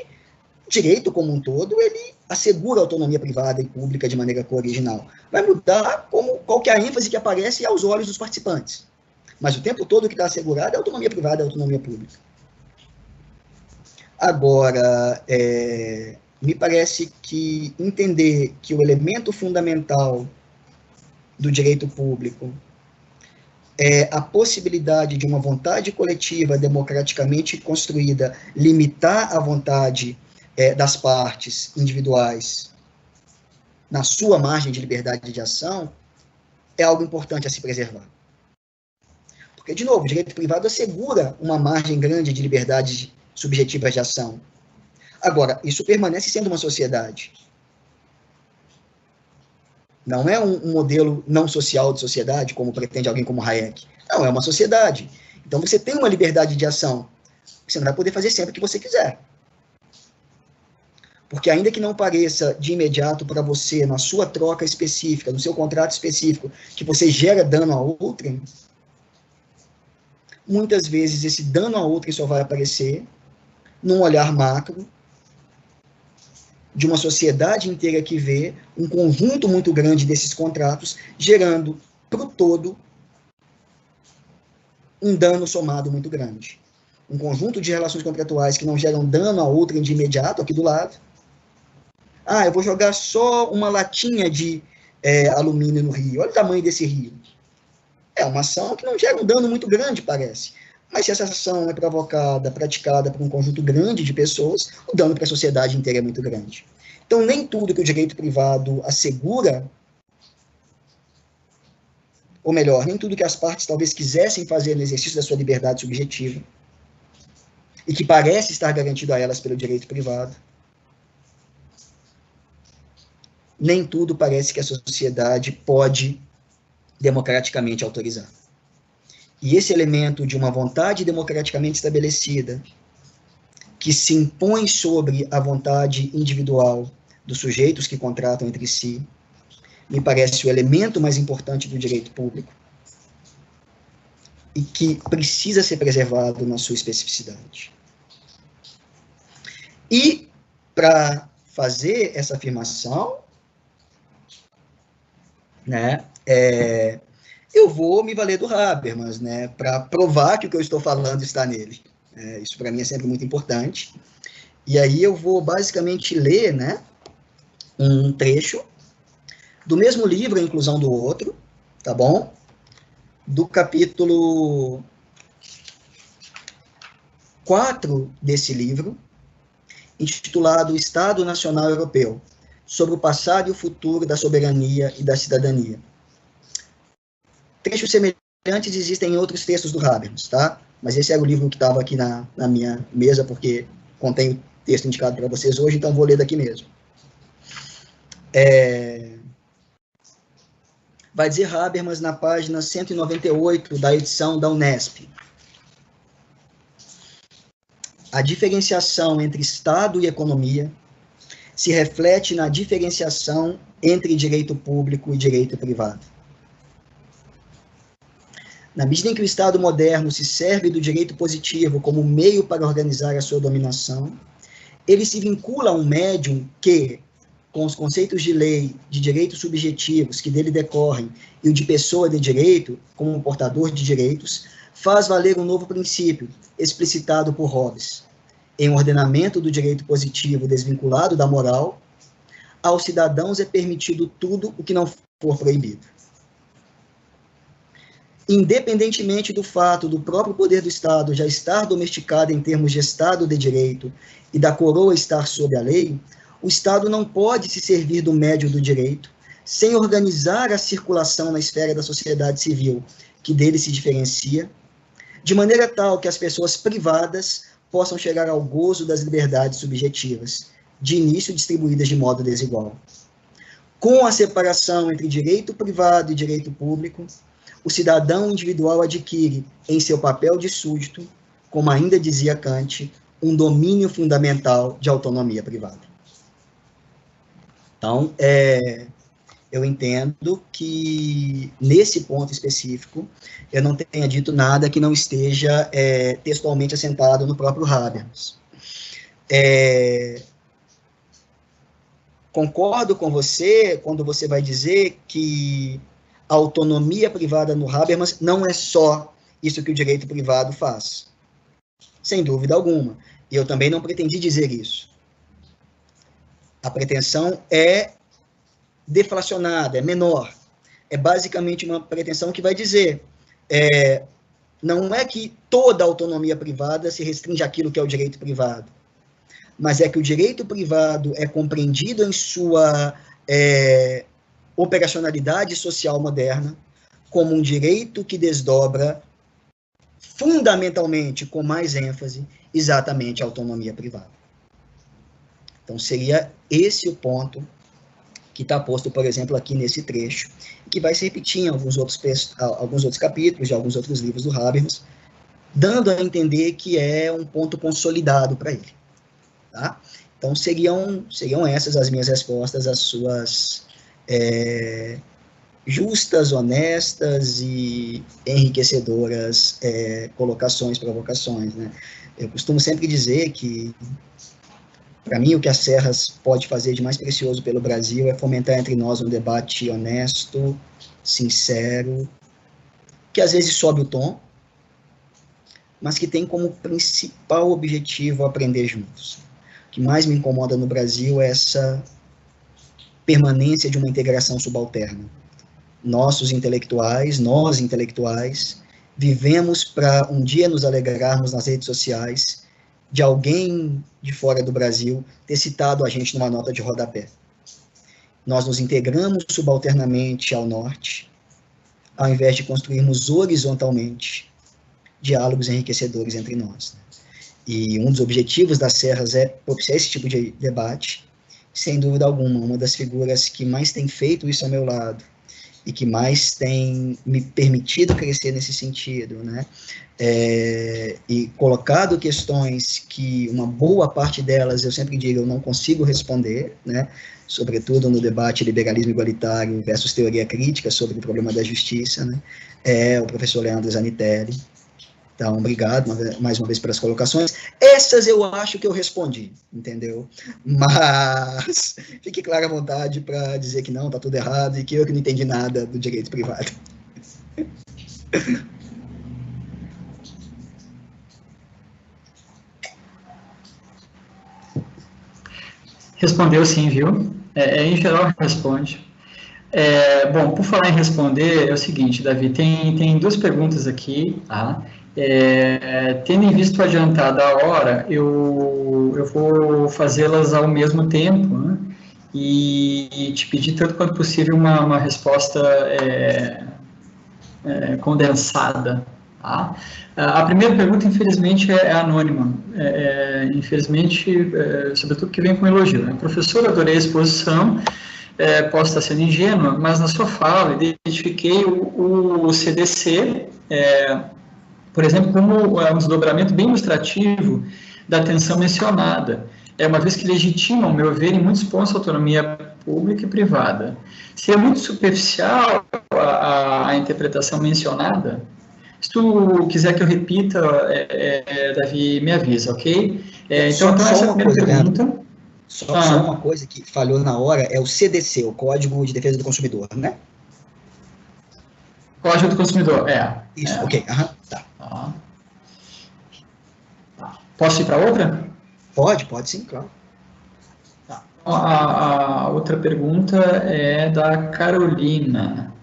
o direito como um todo, ele assegura a autonomia privada e pública de maneira co-original. Vai mudar qual que é a ênfase que aparece aos olhos dos participantes. Mas o tempo todo o que está assegurado é a autonomia privada e a autonomia pública. Agora, me parece que entender que o elemento fundamental do direito público é a possibilidade de uma vontade coletiva democraticamente construída limitar a vontade das partes individuais na sua margem de liberdade de ação é algo importante a se preservar. Porque, de novo, o direito privado assegura uma margem grande de liberdade subjetivas de ação. Agora, isso permanece sendo uma sociedade. Não é um modelo não social de sociedade, como pretende alguém como Hayek. Não, é uma sociedade. Então, você tem uma liberdade de ação. Você não vai poder fazer sempre o que você quiser. Porque ainda que não pareça de imediato para você, na sua troca específica, no seu contrato específico, que você gera dano a outrem, muitas vezes esse dano a outrem só vai aparecer num olhar macro de uma sociedade inteira que vê um conjunto muito grande desses contratos gerando para o todo um dano somado muito grande. Um conjunto de relações contratuais que não geram dano a outrem de imediato aqui do lado. Eu vou jogar só uma latinha de alumínio no rio. Olha o tamanho desse rio. É uma ação que não gera um dano muito grande, parece. Mas se essa ação é praticada por um conjunto grande de pessoas, o dano para a sociedade inteira é muito grande. Então, nem tudo que o direito privado assegura, ou melhor, nem tudo que as partes talvez quisessem fazer no exercício da sua liberdade subjetiva, e que parece estar garantido a elas pelo direito privado, nem tudo parece que a sociedade pode democraticamente autorizado. E esse elemento de uma vontade democraticamente estabelecida, que se impõe sobre a vontade individual dos sujeitos que contratam entre si, me parece o elemento mais importante do direito público e que precisa ser preservado na sua especificidade. E, para fazer essa afirmação, né, eu vou me valer do Habermas, né, para provar que o que eu estou falando está nele. Isso, para mim, é sempre muito importante. E aí eu vou, basicamente, ler, né, um trecho do mesmo livro, A Inclusão do Outro, tá bom? Do capítulo 4 desse livro, intitulado Estado Nacional Europeu, sobre o passado e o futuro da soberania e da cidadania. Trechos semelhantes existem em outros textos do Habermas, tá? Mas esse era o livro que estava aqui na minha mesa, porque contém o texto indicado para vocês hoje, então vou ler daqui mesmo. Vai dizer Habermas na página 198 da edição da Unesp. A diferenciação entre Estado e economia se reflete na diferenciação entre direito público e direito privado. Na medida em que o Estado moderno se serve do direito positivo como meio para organizar a sua dominação, ele se vincula a um médium que, com os conceitos de lei, de direitos subjetivos que dele decorrem, e o de pessoa de direito, como um portador de direitos, faz valer um novo princípio, explicitado por Hobbes. Em um ordenamento do direito positivo desvinculado da moral, aos cidadãos é permitido tudo o que não for proibido. Independentemente do fato do próprio poder do Estado já estar domesticado em termos de Estado de direito e da coroa estar sob a lei, o Estado não pode se servir do médio do direito sem organizar a circulação na esfera da sociedade civil, que dele se diferencia, de maneira tal que as pessoas privadas possam chegar ao gozo das liberdades subjetivas, de início distribuídas de modo desigual. Com a separação entre direito privado e direito público, o cidadão individual adquire, em seu papel de súdito, como ainda dizia Kant, um domínio fundamental de autonomia privada. Então, eu entendo que, nesse ponto específico, eu não tenha dito nada que não esteja textualmente assentado no próprio Habermas. Concordo com você quando você vai dizer que a autonomia privada no Habermas não é só isso que o direito privado faz. Sem dúvida alguma. E eu também não pretendi dizer isso. A pretensão é deflacionada, é menor. É basicamente uma pretensão que vai dizer, não é que toda autonomia privada se restringe àquilo que é o direito privado, mas é que o direito privado é compreendido em sua operacionalidade social moderna como um direito que desdobra fundamentalmente, com mais ênfase, exatamente a autonomia privada. Então, seria esse o ponto que está posto, por exemplo, aqui nesse trecho, que vai se repetir em alguns outros capítulos de alguns outros livros do Habermas, dando a entender que é um ponto consolidado para ele. Tá? Então, seriam essas as minhas respostas às suas justas, honestas e enriquecedoras colocações, provocações. Né? Eu costumo sempre dizer que, para mim, o que a Serras pode fazer de mais precioso pelo Brasil é fomentar entre nós um debate honesto, sincero, que às vezes sobe o tom, mas que tem como principal objetivo aprender juntos. O que mais me incomoda no Brasil é essa permanência de uma integração subalterna. Nós intelectuais, vivemos para um dia nos alegrarmos nas redes sociais de alguém de fora do Brasil ter citado a gente numa nota de rodapé. Nós nos integramos subalternamente ao norte, ao invés de construirmos horizontalmente diálogos enriquecedores entre nós. E um dos objetivos das Serras é propiciar esse tipo de debate. Sem dúvida alguma, uma das figuras que mais tem feito isso ao meu lado e que mais tem me permitido crescer nesse sentido, né? E colocado questões que uma boa parte delas, eu sempre digo, eu não consigo responder, né? Sobretudo no debate liberalismo igualitário versus teoria crítica sobre o problema da justiça, né? É o professor Leandro Zanitelli. Então, obrigado mais uma vez pelas colocações. Essas eu acho que eu respondi, entendeu? Mas fique claro à vontade para dizer que não, está tudo errado e que eu que não entendi nada do direito privado. Respondeu sim, viu? Em geral, responde. Bom, por falar em responder, é o seguinte, Davi, tem duas perguntas aqui, tá? Tendo em vista o adiantado da hora, eu vou fazê-las ao mesmo tempo, né? E te pedir tanto quanto possível uma resposta condensada, tá? A primeira pergunta, infelizmente, é anônima. Infelizmente, sobretudo que vem com elogio, né? Professor, adorei a exposição. Posso estar sendo ingênua, mas na sua fala identifiquei o CDC, por exemplo, como um desdobramento bem ilustrativo da tensão mencionada, uma vez que legitima, ao meu ver, em muitos pontos, a autonomia pública e privada. Se é muito superficial a interpretação mencionada, se tu quiser que eu repita, Davi, me avisa, ok? Então, essa é a primeira pergunta. Só uma coisa que falhou na hora é o CDC, o Código de Defesa do Consumidor, né? Código do Consumidor, Isso, ok, tá. Posso ir para outra? Pode sim, claro. Tá. A outra pergunta é da Carolina.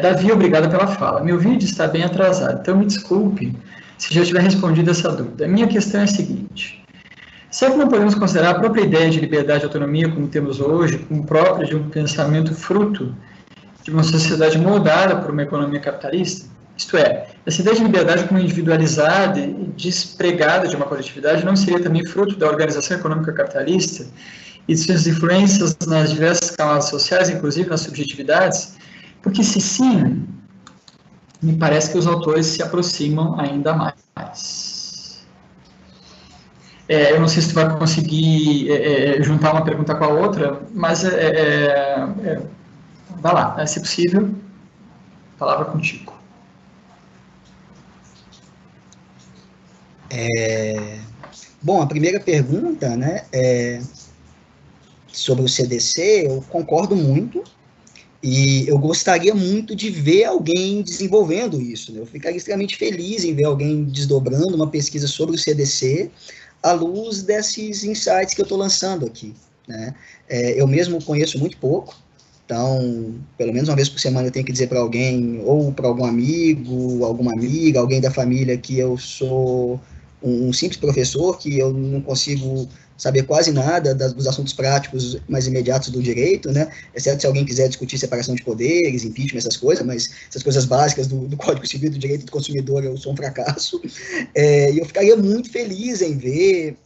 Davi, obrigado pela fala. Meu vídeo está bem atrasado, então me desculpe se já tiver respondido essa dúvida. A minha questão é a seguinte: será que não podemos considerar a própria ideia de liberdade e autonomia, como temos hoje, como própria de um pensamento fruto de uma sociedade moldada por uma economia capitalista? Isto é, essa ideia de liberdade como individualizada e despregada de uma coletividade não seria também fruto da organização econômica capitalista e de suas influências nas diversas camadas sociais, inclusive nas subjetividades? Porque se sim, me parece que os autores se aproximam ainda mais. Eu não sei se tu vai conseguir juntar uma pergunta com a outra, mas vai lá, se possível, palavra contigo. Bom, a primeira pergunta, né, sobre o CDC, eu concordo muito, e eu gostaria muito de ver alguém desenvolvendo isso, né? Eu ficaria extremamente feliz em ver alguém desdobrando uma pesquisa sobre o CDC, à luz desses insights que eu estou lançando aqui, né? Eu mesmo conheço muito pouco, então, pelo menos uma vez por semana eu tenho que dizer para alguém, ou para algum amigo, alguma amiga, alguém da família, que eu sou um simples professor, que eu não consigo saber quase nada dos assuntos práticos mais imediatos do direito, né? Exceto se alguém quiser discutir separação de poderes, impeachment, essas coisas, mas essas coisas básicas do Código Civil, do direito do consumidor, eu sou um fracasso. E eu ficaria muito feliz em ver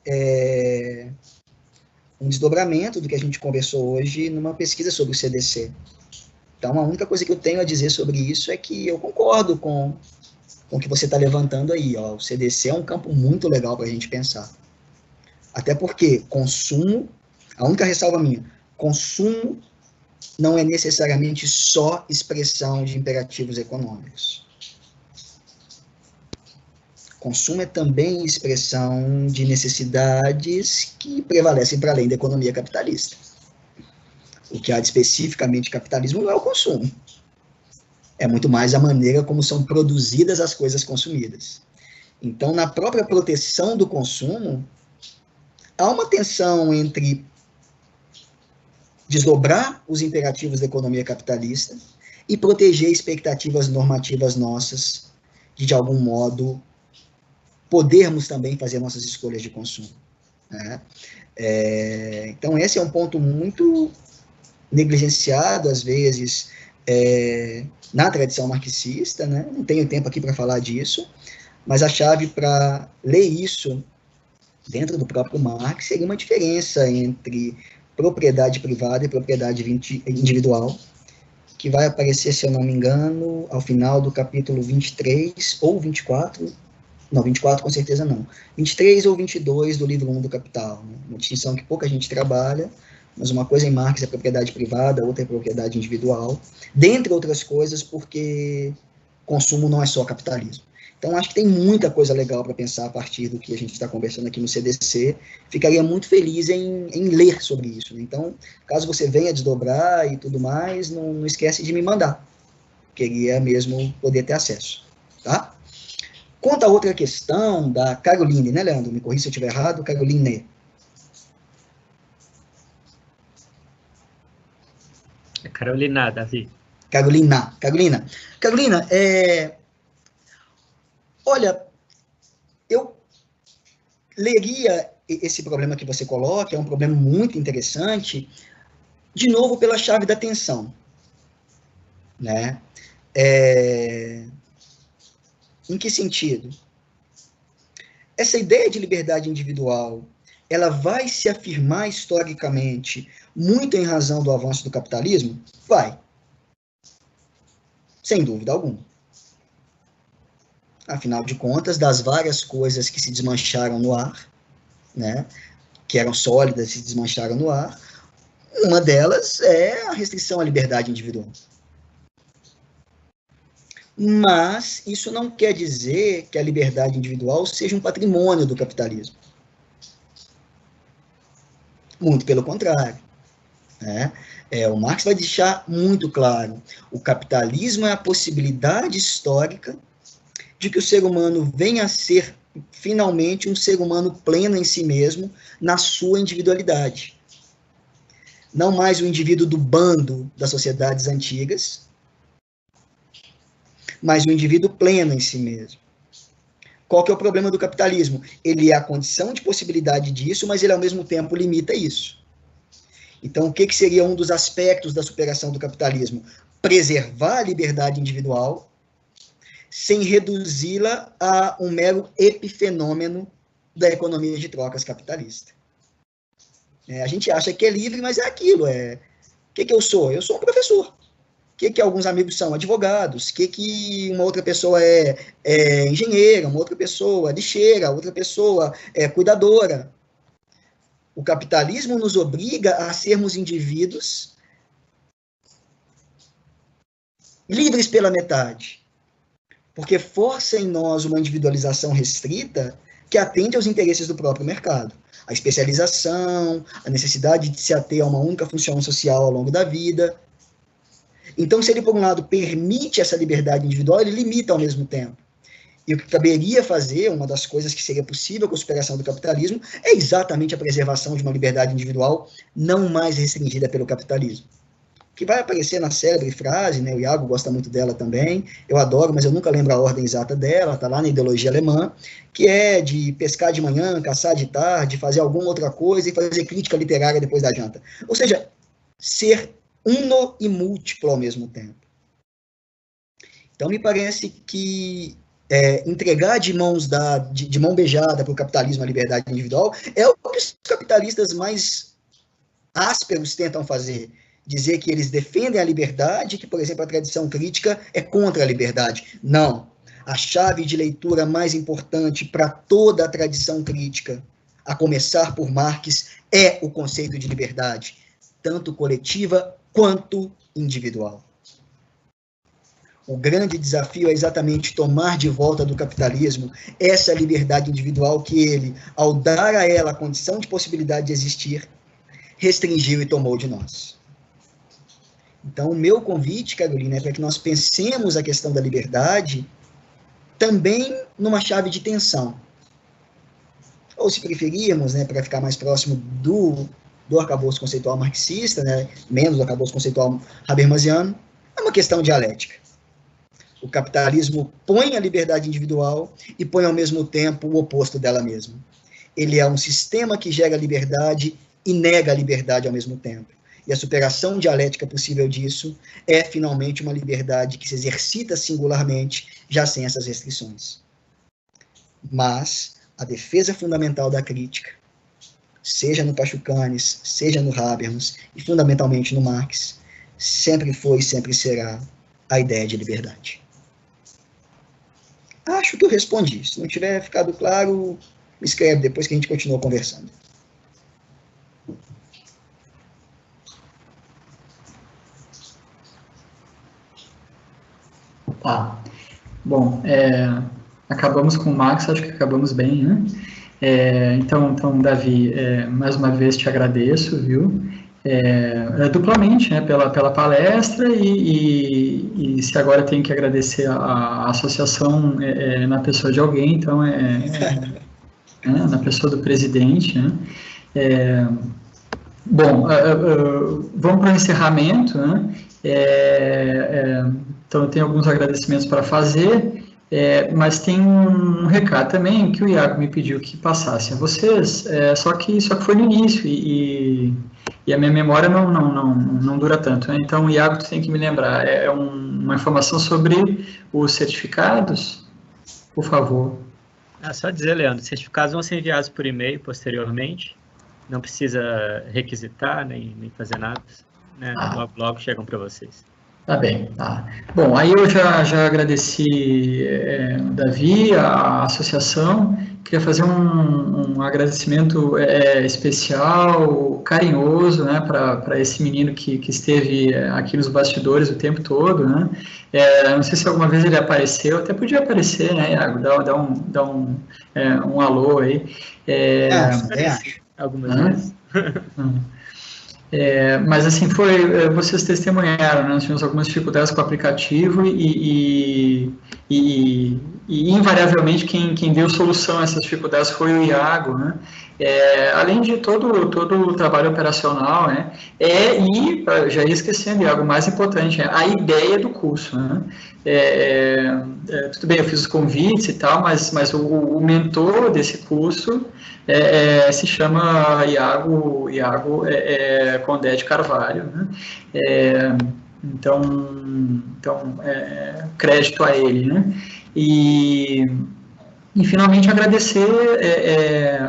um desdobramento do que a gente conversou hoje numa pesquisa sobre o CDC. Então, a única coisa que eu tenho a dizer sobre isso é que eu concordo com o que você está levantando aí. Ó. O CDC é um campo muito legal para a gente pensar. Até porque consumo, a única ressalva minha, consumo não é necessariamente só expressão de imperativos econômicos. Consumo é também expressão de necessidades que prevalecem para além da economia capitalista. O que há de especificamente capitalismo não é o consumo. É muito mais a maneira como são produzidas as coisas consumidas. Então, na própria proteção do consumo, há uma tensão entre desdobrar os imperativos da economia capitalista e proteger expectativas normativas nossas, de algum modo, podermos também fazer nossas escolhas de consumo. Né? Então, esse é um ponto muito negligenciado, às vezes, na tradição marxista, né? Não tenho tempo aqui para falar disso, mas a chave para ler isso dentro do próprio Marx seria uma diferença entre propriedade privada e propriedade individual, que vai aparecer, se eu não me engano, ao final do capítulo 23 ou 24, não, 24 com certeza não, 23 ou 22 do livro 1 do Capital, né? Uma distinção que pouca gente trabalha, mas uma coisa em Marx é propriedade privada, outra é propriedade individual, dentre outras coisas, porque consumo não é só capitalismo. Então, acho que tem muita coisa legal para pensar a partir do que a gente está conversando aqui no CDC. Ficaria muito feliz em ler sobre isso, né? Então, caso você venha desdobrar e tudo mais, não esquece de me mandar. Queria mesmo poder ter acesso, tá? Quanto a outra questão da Caroline, né, Leandro? Me corrija se eu estiver errado, Caroline. Carolina, Davi. Carolina, olha, eu leria esse problema que você coloca, é um problema muito interessante, de novo pela chave da atenção, né? Em que sentido? Essa ideia de liberdade individual, ela vai se afirmar historicamente muito em razão do avanço do capitalismo? Vai. Sem dúvida alguma. Afinal de contas, das várias coisas que se desmancharam no ar, né, que eram sólidas e se desmancharam no ar, uma delas é a restrição à liberdade individual. Mas isso não quer dizer que a liberdade individual seja um patrimônio do capitalismo. Muito pelo contrário, né? O Marx vai deixar muito claro, o capitalismo é a possibilidade histórica de que o ser humano venha a ser, finalmente, um ser humano pleno em si mesmo, na sua individualidade. Não mais o indivíduo do bando das sociedades antigas, mas o indivíduo pleno em si mesmo. Qual que é o problema do capitalismo? Ele é a condição de possibilidade disso, mas ele, ao mesmo tempo, limita isso. Então, o que seria um dos aspectos da superação do capitalismo? Preservar a liberdade individual, sem reduzi-la a um mero epifenômeno da economia de trocas capitalista. A gente acha que é livre, mas é aquilo. O que eu sou? Eu sou um professor. O que alguns amigos são? Advogados. O que uma outra pessoa é engenheira, uma outra pessoa é lixeira, outra pessoa é cuidadora. O capitalismo nos obriga a sermos indivíduos livres pela metade, porque força em nós uma individualização restrita que atende aos interesses do próprio mercado. A especialização, a necessidade de se ater a uma única função social ao longo da vida. Então, se ele, por um lado, permite essa liberdade individual, ele limita ao mesmo tempo. E o que caberia fazer, uma das coisas que seria possível com a superação do capitalismo, é exatamente a preservação de uma liberdade individual não mais restringida pelo capitalismo. Que vai aparecer na célebre frase, né, o Iago gosta muito dela também, eu adoro, mas eu nunca lembro a ordem exata dela, está lá na ideologia alemã, que é de pescar de manhã, caçar de tarde, fazer alguma outra coisa e fazer crítica literária depois da janta. Ou seja, ser uno e múltiplo ao mesmo tempo. Então, me parece que entregar de mão beijada para o capitalismo a liberdade individual é o que os capitalistas mais ásperos tentam fazer. Dizer que eles defendem a liberdade, que, por exemplo, a tradição crítica é contra a liberdade. Não. A chave de leitura mais importante para toda a tradição crítica, a começar por Marx, é o conceito de liberdade, tanto coletiva quanto individual. O grande desafio é exatamente tomar de volta do capitalismo essa liberdade individual que ele, ao dar a ela a condição de possibilidade de existir, restringiu e tomou de nós. Então, o meu convite, Carolina, é para que nós pensemos a questão da liberdade também numa chave de tensão. Ou, se preferirmos, né, para ficar mais próximo do arcabouço conceitual marxista, né, menos do arcabouço conceitual habermasiano, é uma questão dialética. O capitalismo põe a liberdade individual e põe, ao mesmo tempo, o oposto dela mesma. Ele é um sistema que gera liberdade e nega a liberdade ao mesmo tempo. E a superação dialética possível disso é, finalmente, uma liberdade que se exercita singularmente, já sem essas restrições. Mas a defesa fundamental da crítica, seja no Pachucanes, seja no Habermas, e fundamentalmente no Marx, sempre foi e sempre será a ideia de liberdade. Acho que eu respondi. Se não tiver ficado claro, me escreve depois que a gente continua conversando. Tá. Bom, acabamos com o Max, acho que acabamos bem, né? Então, Davi, mais uma vez te agradeço, viu? Duplamente, né, pela palestra e se agora tenho que agradecer a associação na pessoa de alguém, então na pessoa do presidente, né? Bom, vamos para o encerramento, né? Então, eu tenho alguns agradecimentos para fazer, mas tem um recado também que o Iago me pediu que passasse a vocês, só que foi no início e a minha memória não dura tanto, né? Então, Iago, tu tem que me lembrar, uma informação sobre os certificados, por favor. Só dizer, Leandro, os certificados vão ser enviados por e-mail posteriormente, não precisa requisitar, nem fazer nada, né? Logo chegam para vocês. Tá bem, tá. Bom, aí eu já agradeci o Davi, a associação, queria fazer um agradecimento especial, carinhoso, né, para esse menino que esteve aqui nos bastidores o tempo todo, né. Não sei se alguma vez ele apareceu, até podia aparecer, né, Iago, dá um alô aí. Algumas vezes. Mas assim, vocês testemunharam, né? Nós tivemos algumas dificuldades com o aplicativo e invariavelmente quem deu solução a essas dificuldades foi o Iago, né? Além de todo o trabalho operacional, né? E, já ia esquecendo, Iago, o mais importante, a ideia do curso, né? Tudo bem, eu fiz os convites e tal, mas o mentor desse curso se chama Iago Condé de Carvalho, né? Então, crédito a ele, né? E finalmente agradecer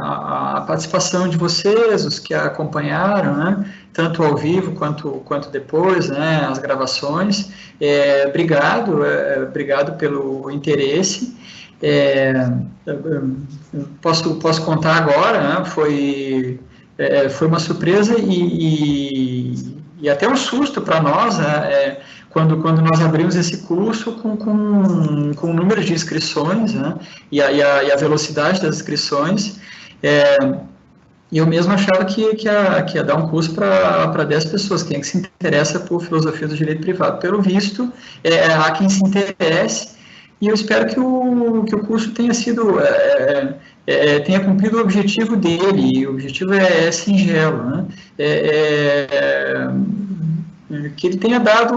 a participação de vocês, os que acompanharam, né? Tanto ao vivo quanto depois, né? As gravações. Obrigado pelo interesse. Posso contar agora, né? Foi uma surpresa e até um susto para nós, né? Quando nós abrimos esse curso com o número de inscrições, né? e a velocidade das inscrições, eu mesmo achava que ia dar um curso para 10 pessoas, quem é que se interessa por filosofia do direito privado. Pelo visto, há quem se interesse, e eu espero que o curso tenha cumprido o objetivo dele, e o objetivo é singelo, né? Que ele tenha dado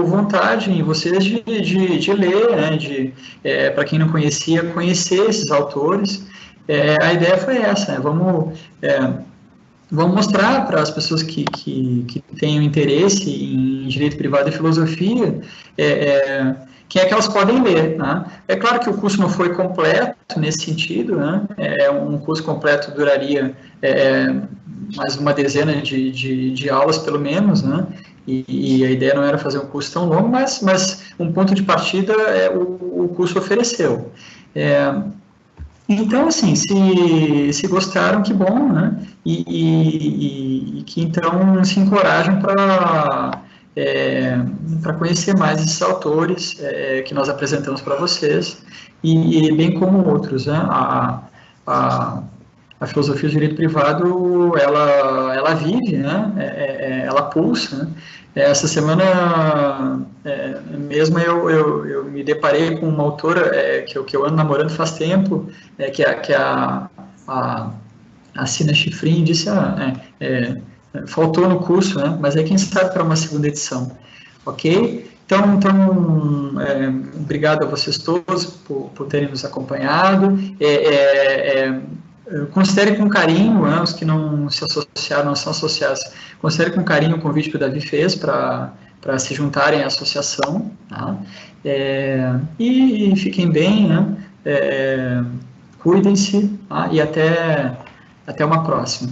vontade em vocês de ler, né? Para quem não conhecia, conhecer esses autores. A ideia foi essa, né? Vamos mostrar para as pessoas que tenham interesse em direito privado e filosofia quem é que elas podem ler, né? É claro que o curso não foi completo nesse sentido, né? Um curso completo duraria mais uma dezena de aulas, pelo menos, né? E a ideia não era fazer um curso tão longo, mas um ponto de partida o curso ofereceu. Então, assim, se gostaram, que bom, né? E que então se encorajam para conhecer mais esses autores que nós apresentamos para vocês, e bem como outros, né? A filosofia do direito privado, ela vive, né? Ela pulsa, né? Essa semana mesmo eu me deparei com uma autora que eu ando namorando faz tempo, que é a Sina Chifrin, disse, faltou no curso, né? Mas quem sabe para uma segunda edição, ok? Então obrigado a vocês todos por terem nos acompanhado. Considere com carinho, né, os que não se associaram, não são associados, considere com carinho o convite que o Davi fez para se juntarem à associação, tá? E fiquem bem, né? Cuidem-se, tá? E até uma próxima.